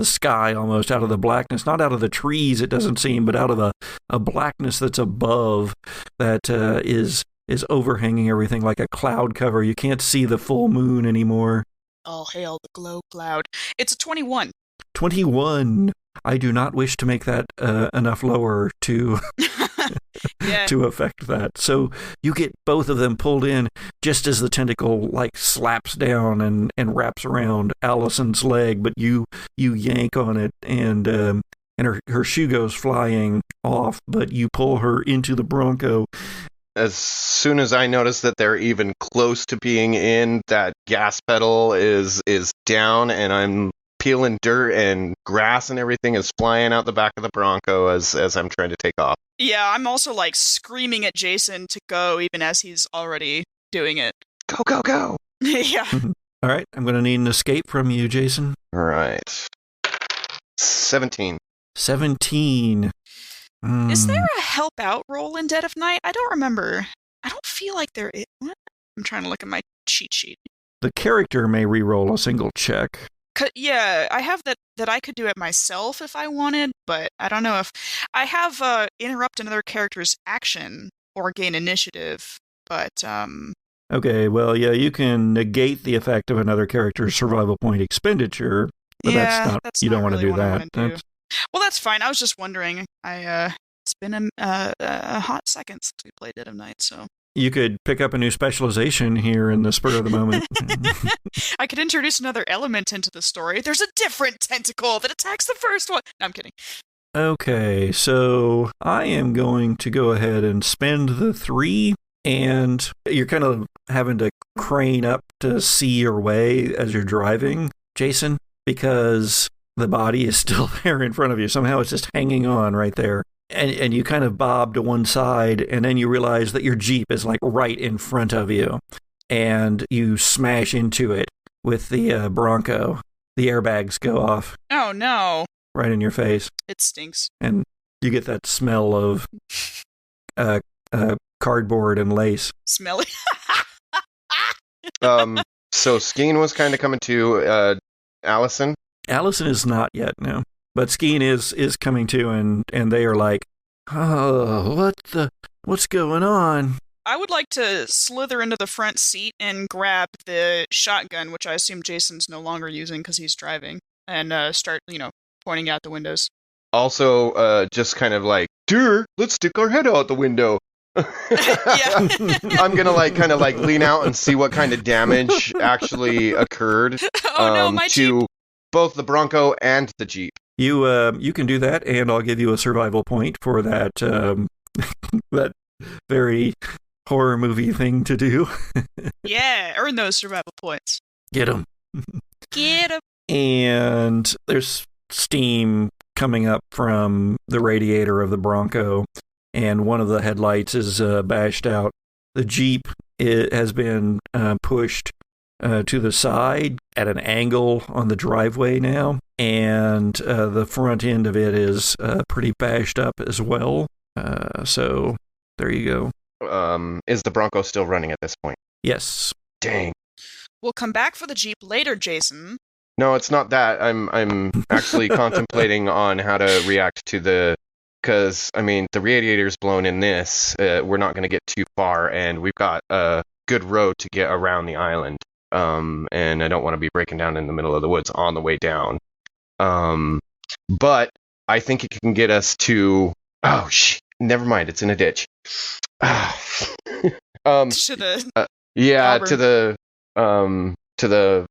Speaker 1: sky, almost out of the blackness. Not out of the trees, it doesn't seem, but out of a blackness that's above that is overhanging everything like a cloud cover. You can't see the full moon anymore.
Speaker 3: All hail the glow cloud. It's a 21.
Speaker 1: 21. I do not wish to make that enough lower to
Speaker 3: Yeah.
Speaker 1: to affect that. So you get both of them pulled in just as the tentacle slaps down and wraps around Allison's leg, but you yank on it and her shoe goes flying off, but you pull her into the Bronco.
Speaker 2: As soon as I notice that they're even close to being in, that gas pedal is down, and I'm peeling dirt and grass and everything is flying out the back of the Bronco as I'm trying to take off.
Speaker 3: Yeah, I'm also screaming at Jason to go, even as he's already doing it.
Speaker 2: Go, go, go!
Speaker 3: Yeah.
Speaker 1: All right, I'm going to need an escape from you, Jason.
Speaker 2: All right. 17.
Speaker 1: 17.
Speaker 3: Is there a help out roll in Dead of Night? I don't remember. I don't feel like there is. What? I'm trying to look at my cheat sheet.
Speaker 1: The character may re-roll a single check.
Speaker 3: Yeah, I have that I could do it myself if I wanted, but I don't know if I have interrupt another character's action or gain initiative, but
Speaker 1: Okay, well, yeah, you can negate the effect of another character's survival point expenditure, but that's you don't want to do that.
Speaker 3: Well, that's fine. I was just wondering. It's been a hot second since we played Dead of Night, so
Speaker 1: you could pick up a new specialization here in the spur of the moment.
Speaker 3: I could introduce another element into the story. There's a different tentacle that attacks the first one. No, I'm kidding.
Speaker 1: Okay, so I am going to go ahead and spend the 3, and you're kind of having to crane up to see your way as you're driving, Jason, because the body is still there in front of you. Somehow it's just hanging on right there. And you kind of bob to one side, and then you realize that your Jeep is right in front of you. And you smash into it with the Bronco. The airbags go off.
Speaker 3: Oh, no.
Speaker 1: Right in your face.
Speaker 3: It stinks.
Speaker 1: And you get that smell of cardboard and lace.
Speaker 3: Smelly.
Speaker 2: So Skeen was kind of coming to. Allison?
Speaker 1: Allison is not yet, no. But Skeen is coming to, and they are like, oh, what's going on?
Speaker 3: I would like to slither into the front seat and grab the shotgun, which I assume Jason's no longer using because he's driving, and start, pointing out the windows.
Speaker 2: Also, just kind of like, dear, let's stick our head out the window.
Speaker 3: Yeah.
Speaker 2: I'm gonna kind of lean out and see what kind of damage actually occurred
Speaker 3: my
Speaker 2: to
Speaker 3: Jeep.
Speaker 2: both the Bronco and the Jeep.
Speaker 1: You can do that, and I'll give you a survival point for that that very horror movie thing to do.
Speaker 3: Yeah, earn those survival points.
Speaker 1: Get them.
Speaker 3: Get them.
Speaker 1: And there's steam coming up from the radiator of the Bronco, and one of the headlights is bashed out. The Jeep has been pushed to the side at an angle on the driveway now, and the front end of it is pretty bashed up as well. So there you go.
Speaker 2: Is the Bronco still running at this point?
Speaker 1: Yes.
Speaker 2: Dang.
Speaker 3: We'll come back for the Jeep later, Jason.
Speaker 2: No, it's not that. I'm actually contemplating on how to react to because, the radiator's blown in this. We're not going to get too far, and we've got a good road to get around the island. And I don't want to be breaking down in the middle of the woods on the way down. But I think it can get us to... Oh, never mind. It's in a ditch.
Speaker 3: To the...
Speaker 2: yeah,
Speaker 3: Auburn.
Speaker 2: to the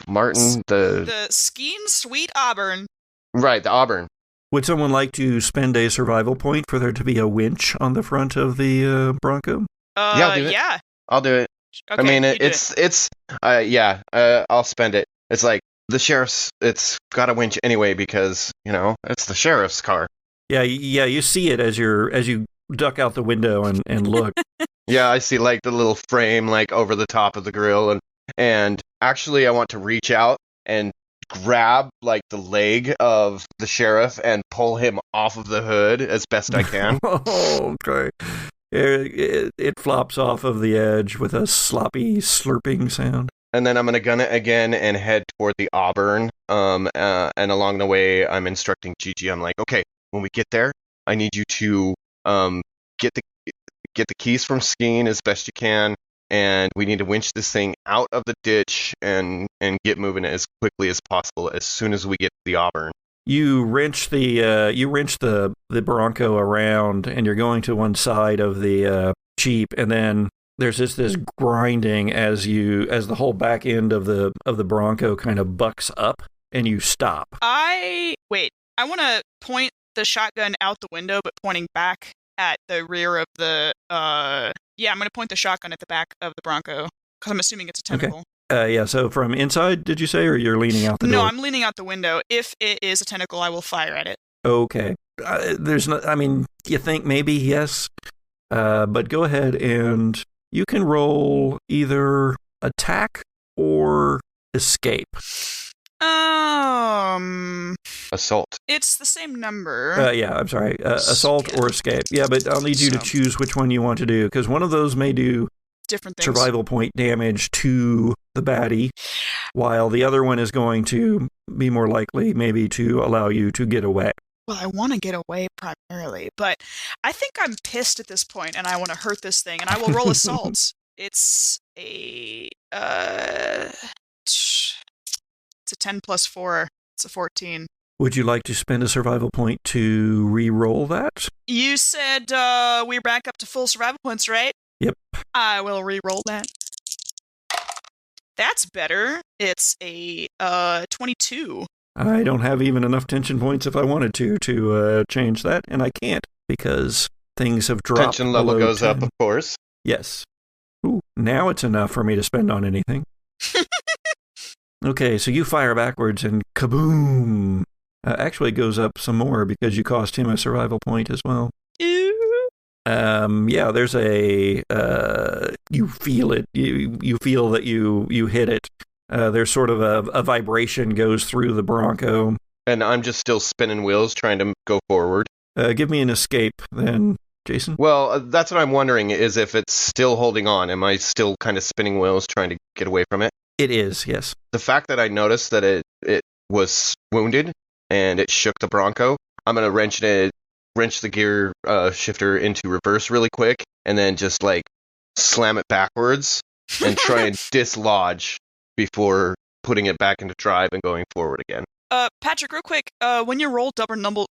Speaker 2: Martin,
Speaker 3: the Skeen Sweet Auburn.
Speaker 2: Right, the Auburn.
Speaker 1: Would someone like to spend a survival point for there to be a winch on the front of the Bronco?
Speaker 2: Yeah, I'll do it.
Speaker 3: Yeah.
Speaker 2: I'll do it.
Speaker 3: Okay,
Speaker 2: I'll spend it. It's like the sheriff's. It's got a winch anyway because it's the sheriff's car.
Speaker 1: Yeah. You see it as you duck out the window and look.
Speaker 2: Yeah, I see the little frame over the top of the grill, and actually I want to reach out and grab the leg of the sheriff and pull him off of the hood as best I can.
Speaker 1: Oh, okay. It flops off of the edge with a sloppy slurping sound.
Speaker 2: And then I'm going to gun it again and head toward the Auburn. And along the way, I'm instructing Gigi. I'm like, okay, when we get there, I need you to get the keys from Skeen as best you can, and we need to winch this thing out of the ditch and get moving as quickly as possible as soon as we get to the Auburn.
Speaker 1: You wrench the Bronco around, and you're going to one side of the Jeep, and then there's this grinding as the whole back end of the Bronco kind of bucks up, and you stop.
Speaker 3: I want to point the shotgun out the window, but pointing back at the rear of the. I'm going to point the shotgun at the back of the Bronco because I'm assuming it's a tentacle.
Speaker 1: Okay. So from inside, did you say, or you're leaning out the door?
Speaker 3: No, I'm leaning out the window. If it is a tentacle, I will fire at it.
Speaker 1: Okay. There's no. You think maybe yes, but go ahead and you can roll either attack or escape.
Speaker 2: Assault.
Speaker 3: It's the same number.
Speaker 1: I'm sorry. Assault or escape. Yeah, but I'll need you to choose which one you want to do, because one of those may do
Speaker 3: different things.
Speaker 1: Survival point damage to the baddie, while the other one is going to be more likely maybe to allow you to get away.
Speaker 3: Well, I want to get away primarily, but I think I'm pissed at this point, and I want to hurt this thing, and I will roll assault. It's a 10 plus 4. It's a 14.
Speaker 1: Would you like to spend a survival point to re-roll that?
Speaker 3: You said we're back up to full survival points, right?
Speaker 1: Yep.
Speaker 3: I will re-roll that. That's better. It's a 22.
Speaker 1: I don't have even enough tension points if I wanted to change that, and I can't because things have dropped.
Speaker 2: Tension level goes
Speaker 1: 10.
Speaker 2: up, of course.
Speaker 1: Yes. Ooh, now it's enough for me to spend on anything. Okay, so you fire backwards and kaboom! Actually, it goes up some more because you cost him a survival point as well. There's a you feel it. You feel that you hit it. There's sort of a vibration goes through the Bronco.
Speaker 2: And I'm just still spinning wheels trying to go forward.
Speaker 1: Give me an escape then. Jason?
Speaker 2: Well, that's what I'm wondering, is if it's still holding on. Am I still kind of spinning wheels trying to get away from it?
Speaker 1: It is, yes.
Speaker 2: The fact that I noticed that it was wounded and it shook the Bronco, I'm going to wrench the gear shifter into reverse really quick and then just like slam it backwards and try and dislodge before putting it back into drive and going forward again.
Speaker 3: Patrick, real quick, when you roll double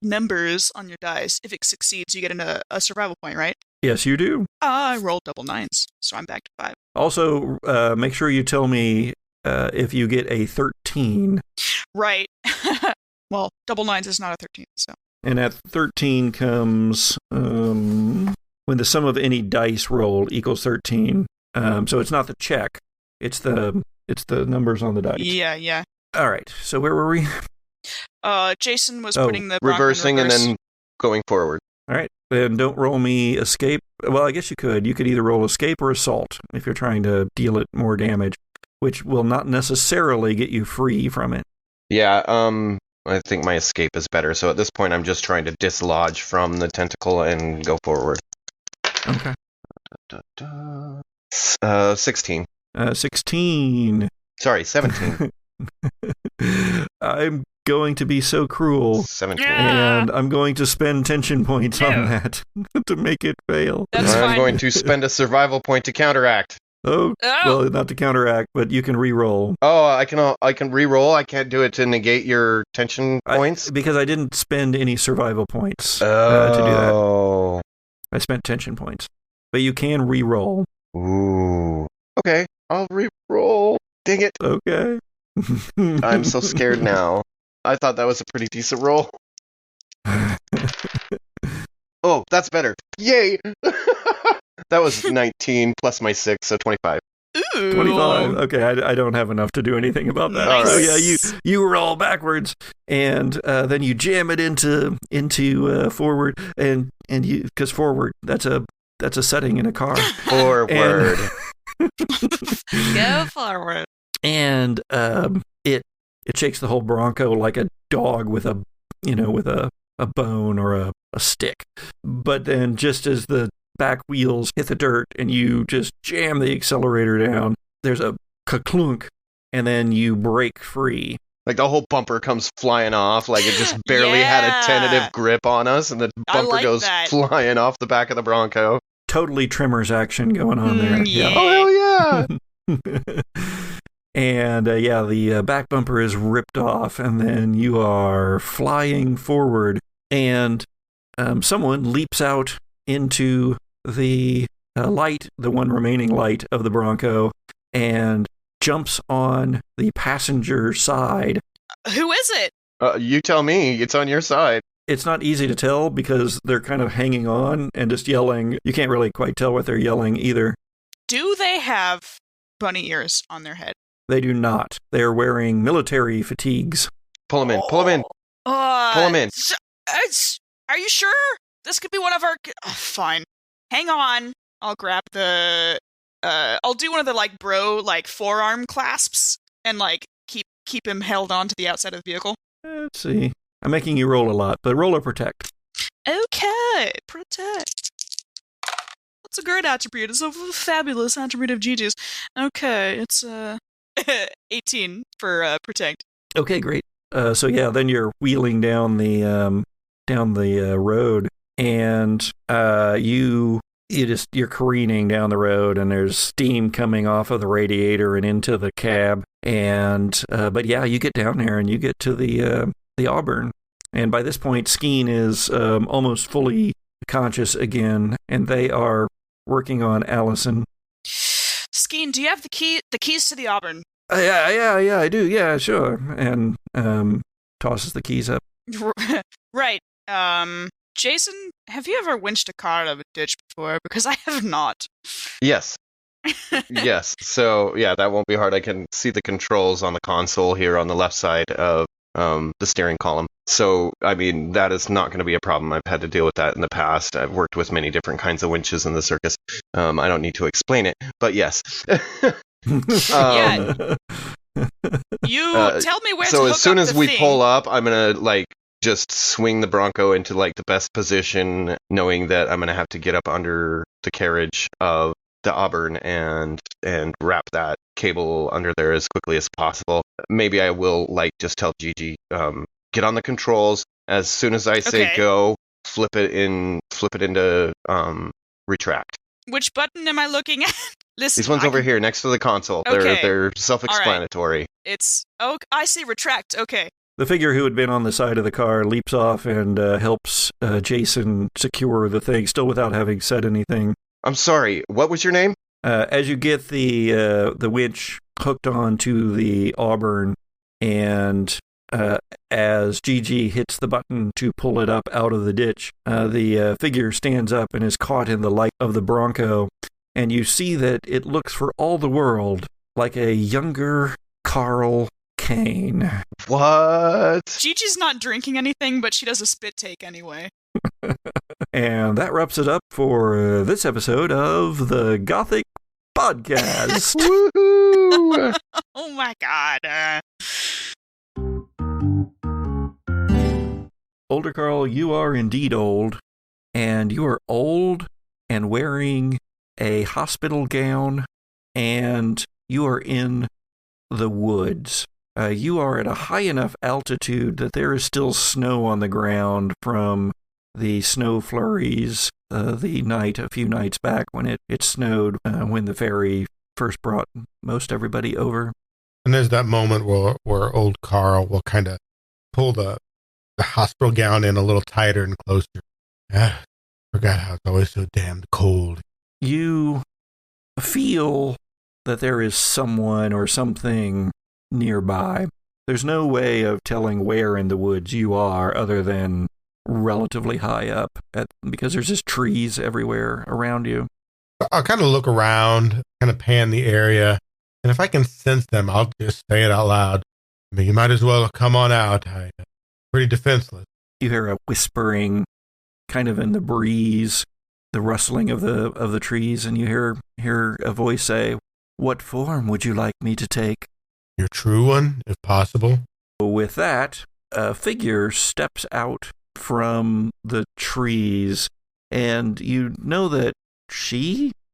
Speaker 3: numbers on your dice, if it succeeds, you get a survival point, right?
Speaker 1: Yes, you do.
Speaker 3: I rolled double 9s, so I'm back to 5.
Speaker 1: Also, make sure you tell me if you get a 13.
Speaker 3: Right. Well, double 9s is not a 13, so.
Speaker 1: And at 13 comes when the sum of any dice rolled equals 13. So it's not the check; it's the numbers on the dice.
Speaker 3: Yeah.
Speaker 1: All right. So where were we?
Speaker 3: Jason was putting the Bronco
Speaker 2: reversing
Speaker 3: in reverse.
Speaker 2: and then going forward.
Speaker 1: All right. Then don't roll me escape. Well, I guess you could. You could either roll escape or assault if you're trying to deal it more damage, which will not necessarily get you free from it.
Speaker 2: Yeah, I think my escape is better. So at this point, I'm just trying to dislodge from the tentacle and go forward.
Speaker 1: Okay.
Speaker 2: 16.
Speaker 1: 16.
Speaker 2: Sorry, 17.
Speaker 1: I'm going to be so cruel.
Speaker 2: 17.
Speaker 1: And I'm going to spend tension points on that to make it fail.
Speaker 3: That's
Speaker 2: I'm
Speaker 3: fine.
Speaker 2: going to spend a survival point to counteract.
Speaker 1: Oh, well, not to counteract, but you can re-roll.
Speaker 2: Oh, I can re-roll. I can't do it to negate your tension points?
Speaker 1: Because I didn't spend any survival points to do
Speaker 2: Oh.
Speaker 1: that. I spent tension points. But you can re-roll.
Speaker 2: Ooh. Okay, I'll re-roll. Dang it.
Speaker 1: Okay.
Speaker 2: I'm so scared now. I thought that was a pretty decent roll. Oh, that's better. Yay! That was 19 plus my 6, so 25.
Speaker 3: Ooh.
Speaker 1: 25. Okay, I don't have enough to do anything about that.
Speaker 3: Nice.
Speaker 1: So yeah, you roll backwards, and then you jam it into forward, and you, because forward, that's a setting in a car.
Speaker 2: Forward.
Speaker 3: Go forward.
Speaker 1: And it shakes the whole Bronco like a dog with a bone or a stick. But then just as the back wheels hit the dirt and you just jam the accelerator down, there's a ka-clunk, and then you break free.
Speaker 2: Like the whole bumper comes flying off, like it just barely had a tentative grip on us, and the bumper goes flying off the back of the Bronco.
Speaker 1: Totally Tremors action going on there.
Speaker 3: Yeah.
Speaker 2: Oh, hell yeah!
Speaker 1: And the back bumper is ripped off, and then you are flying forward, and someone leaps out into the light, the one remaining light of the Bronco, and jumps on the passenger side.
Speaker 3: Who is it?
Speaker 2: You tell me. It's on your side.
Speaker 1: It's not easy to tell because they're kind of hanging on and just yelling. You can't really quite tell what they're yelling either.
Speaker 3: Do they have bunny ears on their head?
Speaker 1: They do not. They're wearing military fatigues.
Speaker 2: Pull him in. Pull him in. Pull him in.
Speaker 3: Are you sure? This could be one of our... fine. Hang on. I'll grab the... I'll do one of the, forearm clasps and, keep him held on to the outside of the vehicle.
Speaker 1: Let's see. I'm making you roll a lot, but roll or protect.
Speaker 3: Okay. Protect. What's a great attribute? It's a fabulous attribute of Gigi's. Okay, it's 18 for protect.
Speaker 1: Okay, great. Then you're wheeling down the road, and you're careening down the road, and there's steam coming off of the radiator and into the cab, and you get down there and you get to the Auburn, and by this point, Skeen is almost fully conscious again, and they are working on Allison.
Speaker 3: Skeen, do you have the keys to the Auburn?
Speaker 1: Yeah, I do. Yeah, sure. And tosses the keys up.
Speaker 3: Right. Jason, have you ever winched a car out of a ditch before? Because I have not.
Speaker 2: Yes. Yes. So, yeah, that won't be hard. I can see the controls on the console here on the left side of the steering column. So, I mean, that is not going to be a problem. I've had to deal with that in the past. I've worked with many different kinds of winches in the circus. I don't need to explain it, but yes.
Speaker 3: Yeah. You tell me where to
Speaker 2: So
Speaker 3: hook
Speaker 2: as soon
Speaker 3: up
Speaker 2: as
Speaker 3: the
Speaker 2: we
Speaker 3: thing.
Speaker 2: pull up, I'm going to, just swing the Bronco into like the best position, knowing that I'm going to have to get up under the carriage of the Auburn and wrap that cable under there as quickly as possible. Maybe I will like just tell Gigi, get on the controls. As soon as I say go, flip it into retract.
Speaker 3: Which button am I looking at? Listen,
Speaker 2: these ones over here next to the console.
Speaker 3: Okay.
Speaker 2: They're self-explanatory.
Speaker 3: Right. It's I see retract. Okay.
Speaker 1: The figure who had been on the side of the car leaps off and helps Jason secure the thing, still without having said anything.
Speaker 2: I'm sorry, what was your name?
Speaker 1: As you get the winch hooked onto the Auburn, and as Gigi hits the button to pull it up out of the ditch, the figure stands up and is caught in the light of the Bronco, and you see that it looks for all the world like a younger Carl Kane.
Speaker 2: What?
Speaker 3: Gigi's not drinking anything, but she does a spit take anyway.
Speaker 1: And that wraps it up for this episode of the Gothic Podcast.
Speaker 2: Woohoo!
Speaker 3: Oh my god.
Speaker 1: Older Carl, you are indeed old, and you are old and wearing a hospital gown, and you are in the woods. You are at a high enough altitude that there is still snow on the ground from the snow flurries a few nights back when it snowed when the ferry first brought most everybody over.
Speaker 5: And there's that moment where old Carl will kind of pull the hospital gown in a little tighter and closer. Forgot how it's always so damned cold.
Speaker 1: You feel that there is someone or something nearby. There's no way of telling where in the woods you are other than relatively high up because there's just trees everywhere around you.
Speaker 5: I'll kind of look around, kind of pan the area, and if I can sense them, I'll just say it out loud. I mean, you might as well come on out. I'm pretty defenseless.
Speaker 1: You hear a whispering kind of in the breeze, the rustling of the trees, and you hear a voice say, "What form would you like me to take?"
Speaker 5: Your true one, if possible.
Speaker 1: With that, a figure steps out from the trees, and you know that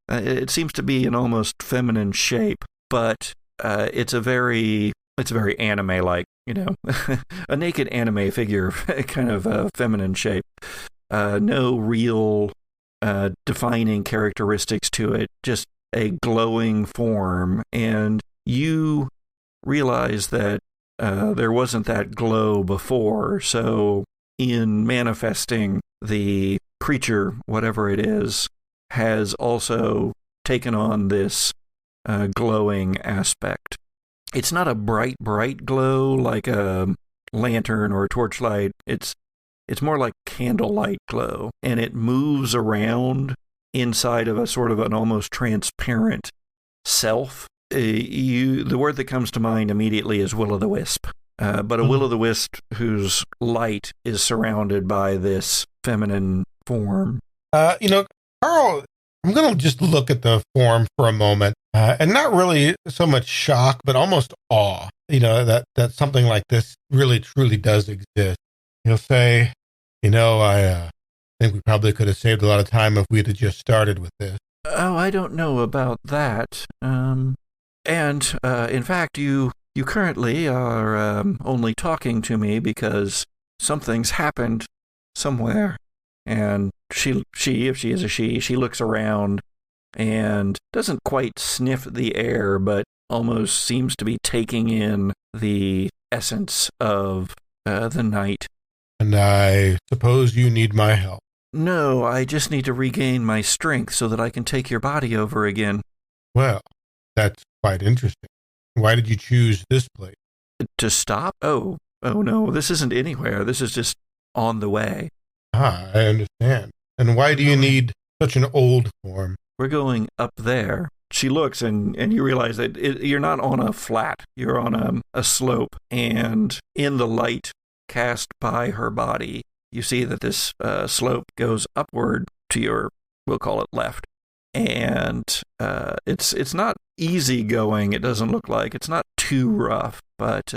Speaker 1: it seems to be an almost feminine shape, but it's a very anime-like, a naked anime figure, kind of feminine shape. No real defining characteristics to it, just a glowing form, and you realize that there wasn't that glow before, so in manifesting, the creature, whatever it is, has also taken on this glowing aspect. It's not a bright glow like a lantern or a torchlight. It's more like candlelight glow, and it moves around inside of a sort of an almost transparent self. The word that comes to mind immediately is will-o'-the-wisp. But a will-o'-the-wisp whose light is surrounded by this feminine form.
Speaker 5: Carl, I'm going to just look at the form for a moment, and not really so much shock, but almost awe, that something like this really, truly does exist. He'll say, I think we probably could have saved a lot of time if we'd have just started with this.
Speaker 1: Oh, I don't know about that. And in fact, you currently are only talking to me because something's happened somewhere. And she, if she is a she looks around and doesn't quite sniff the air, but almost seems to be taking in the essence of the night.
Speaker 5: And I suppose you need my help.
Speaker 1: No, I just need to regain my strength so that I can take your body over again.
Speaker 5: Well, that's quite interesting. Why did you choose this place?
Speaker 1: To stop? Oh no, this isn't anywhere. This is just on the way.
Speaker 5: Ah, I understand. And why do you need such an old form?
Speaker 1: We're going up there. She looks, and you realize that you're not on a flat. You're on a slope, and in the light cast by her body, you see that this slope goes upward to your, we'll call it left. And it's not easy going. It doesn't look like it's not too rough, but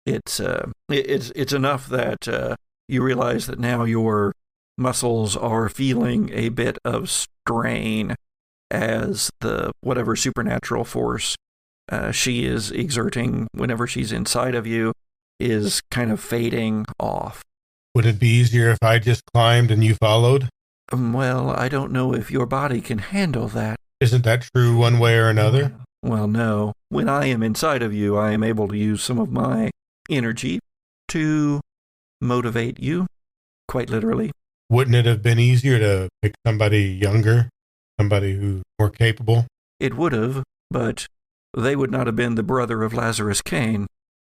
Speaker 1: it's enough that you realize that now your muscles are feeling a bit of strain as the whatever supernatural force she is exerting whenever she's inside of you is kind of fading off.
Speaker 5: Would it be easier if I just climbed and you followed?
Speaker 1: Well, I don't know if your body can handle that.
Speaker 5: Isn't that true one way or another?
Speaker 1: Well, no. When I am inside of you, I am able to use some of my energy to motivate you, quite literally.
Speaker 5: Wouldn't it have been easier to pick somebody younger, somebody who's more capable?
Speaker 1: It would have, but they would not have been the brother of Lazarus Kane.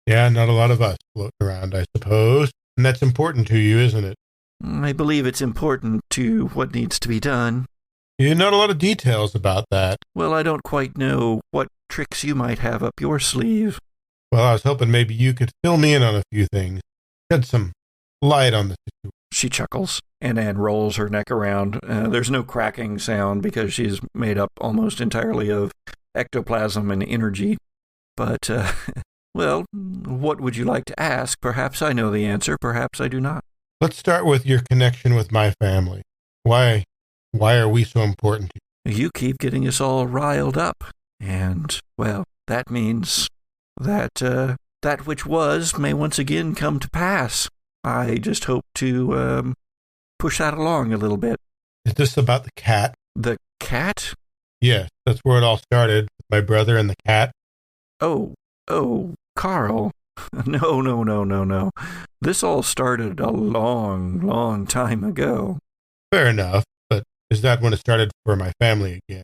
Speaker 5: Yeah, not a lot of us floating around, I suppose. And that's important to you, isn't it?
Speaker 1: I believe it's important to what needs to be done.
Speaker 5: You know a lot of details about that.
Speaker 1: Well, I don't quite know what tricks you might have up your sleeve.
Speaker 5: Well, I was hoping maybe you could fill me in on a few things. Shed some light on the situation.
Speaker 1: She chuckles and rolls her neck around. There's no cracking sound because she's made up almost entirely of ectoplasm and energy. But, well, what would you like to ask? Perhaps I know the answer, perhaps I do not.
Speaker 5: Let's start with your connection with my family. Why are we so important to you?
Speaker 1: You keep getting us all riled up. And, well, that means that that which was may once again come to pass. I just hope to push that along a little bit.
Speaker 5: Is this about the cat?
Speaker 1: The cat?
Speaker 5: Yes, that's where it all started, with my brother and the cat.
Speaker 1: Oh, Carl. No. This all started a long time ago.
Speaker 5: Fair enough, but is that when it started for my family again?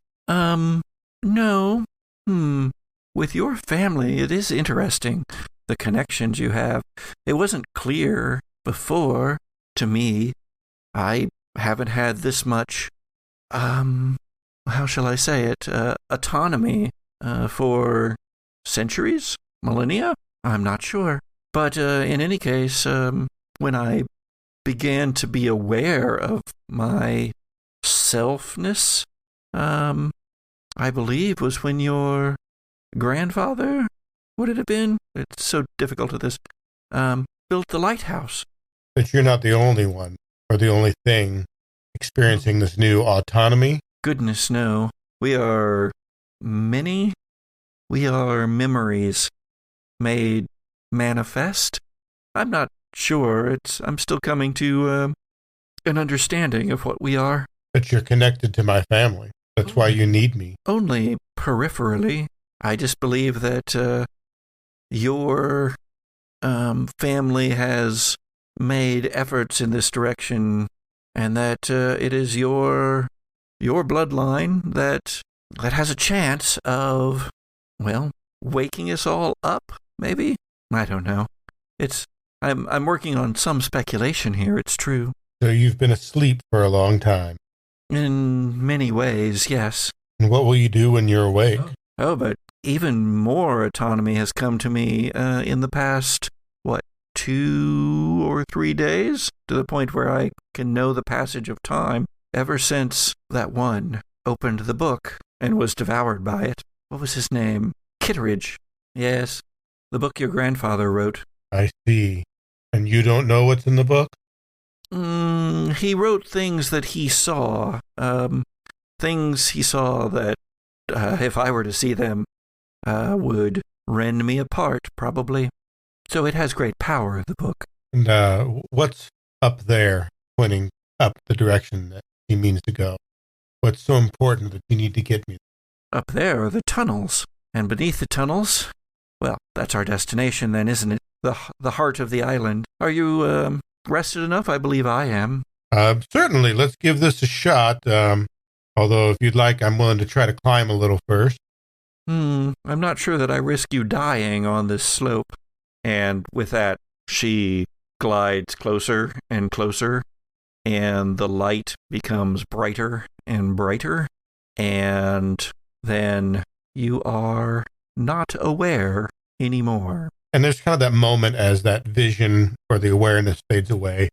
Speaker 1: No. With your family, it is interesting, the connections you have. It wasn't clear before to me. I haven't had this much, how shall I say it, autonomy for centuries? Millennia? I'm not sure. But in any case, when I began to be aware of my selfness, I believe was when your grandfather, would it have been? It's so difficult at this, built the lighthouse.
Speaker 5: But you're not the only one, or the only thing, experiencing this new autonomy?
Speaker 1: Goodness, no. We are many. We are memories made manifest. I'm not sure. I'm still coming to an understanding of what we are.
Speaker 5: But you're connected to my family. That's why you need me.
Speaker 1: Only peripherally. I just believe that your family has made efforts in this direction, and that it is your bloodline that has a chance of, well, waking us all up, maybe? I don't know. I'm working on some speculation here, it's true.
Speaker 5: So you've been asleep for a long time.
Speaker 1: In many ways, yes.
Speaker 5: And what will you do when you're awake?
Speaker 1: Oh, but even more autonomy has come to me in the past, 2 or 3 days? To the point where I can know the passage of time ever since that one opened the book and was devoured by it. What was his name? Kitteridge. Yes, the book your grandfather wrote.
Speaker 5: I see. And you don't know what's in the book?
Speaker 1: He wrote things that he saw. Things he saw that, if I were to see them, would rend me apart, probably. So it has great power, the book.
Speaker 5: And what's up there, pointing up the direction that he means to go? What's so important that you need to get me?
Speaker 1: Up there are the tunnels. And beneath the tunnels, well, that's our destination then, isn't it? The heart of the island. Are you rested enough? I believe I am.
Speaker 5: Certainly. Let's give this a shot. Although, if you'd like, I'm willing to try to climb a little first.
Speaker 1: I'm not sure that I risk you dying on this slope. And with that, she glides closer and closer, and the light becomes brighter and brighter, and then you are not aware anymore.
Speaker 5: And there's kind of that moment as that vision or the awareness fades away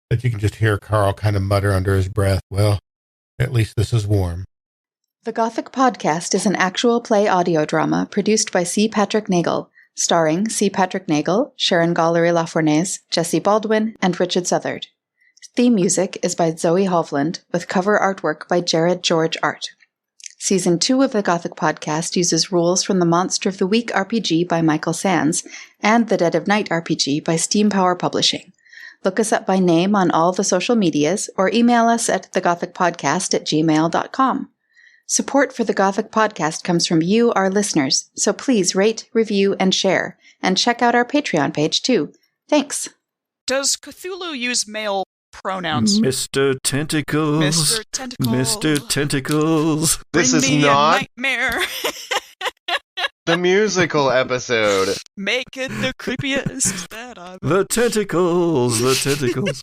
Speaker 5: that you can just hear Carl kind of mutter under his breath, well, at least this is warm.
Speaker 6: The Gothic Podcast is an actual play audio drama produced by C. Patrick Nagel, starring C. Patrick Nagel, Sharon Gollery-Lafournaise, Jesse Baldwin, and Richard Southard. Theme music is by Zoe Hovland, with cover artwork by Jared George Art. Season 2 of the Gothic Podcast uses rules from the Monster of the Week RPG by Michael Sands and the Dead of Night RPG by Steam Power Publishing. Look us up by name on all the social medias or email us at thegothicpodcast@gmail.com. Support for the Gothic Podcast comes from you, our listeners, so please rate, review, and share. And check out our Patreon page, too. Thanks.
Speaker 3: Does Cthulhu use male pronouns?
Speaker 1: Mr. Tentacles.
Speaker 3: Mr. Tentacles.
Speaker 1: Mr. Tentacles.
Speaker 2: This
Speaker 3: Bring
Speaker 2: is
Speaker 3: me
Speaker 2: not
Speaker 3: a nightmare.
Speaker 2: the musical episode.
Speaker 3: Make it the creepiest that I've
Speaker 1: The tentacles. The tentacles.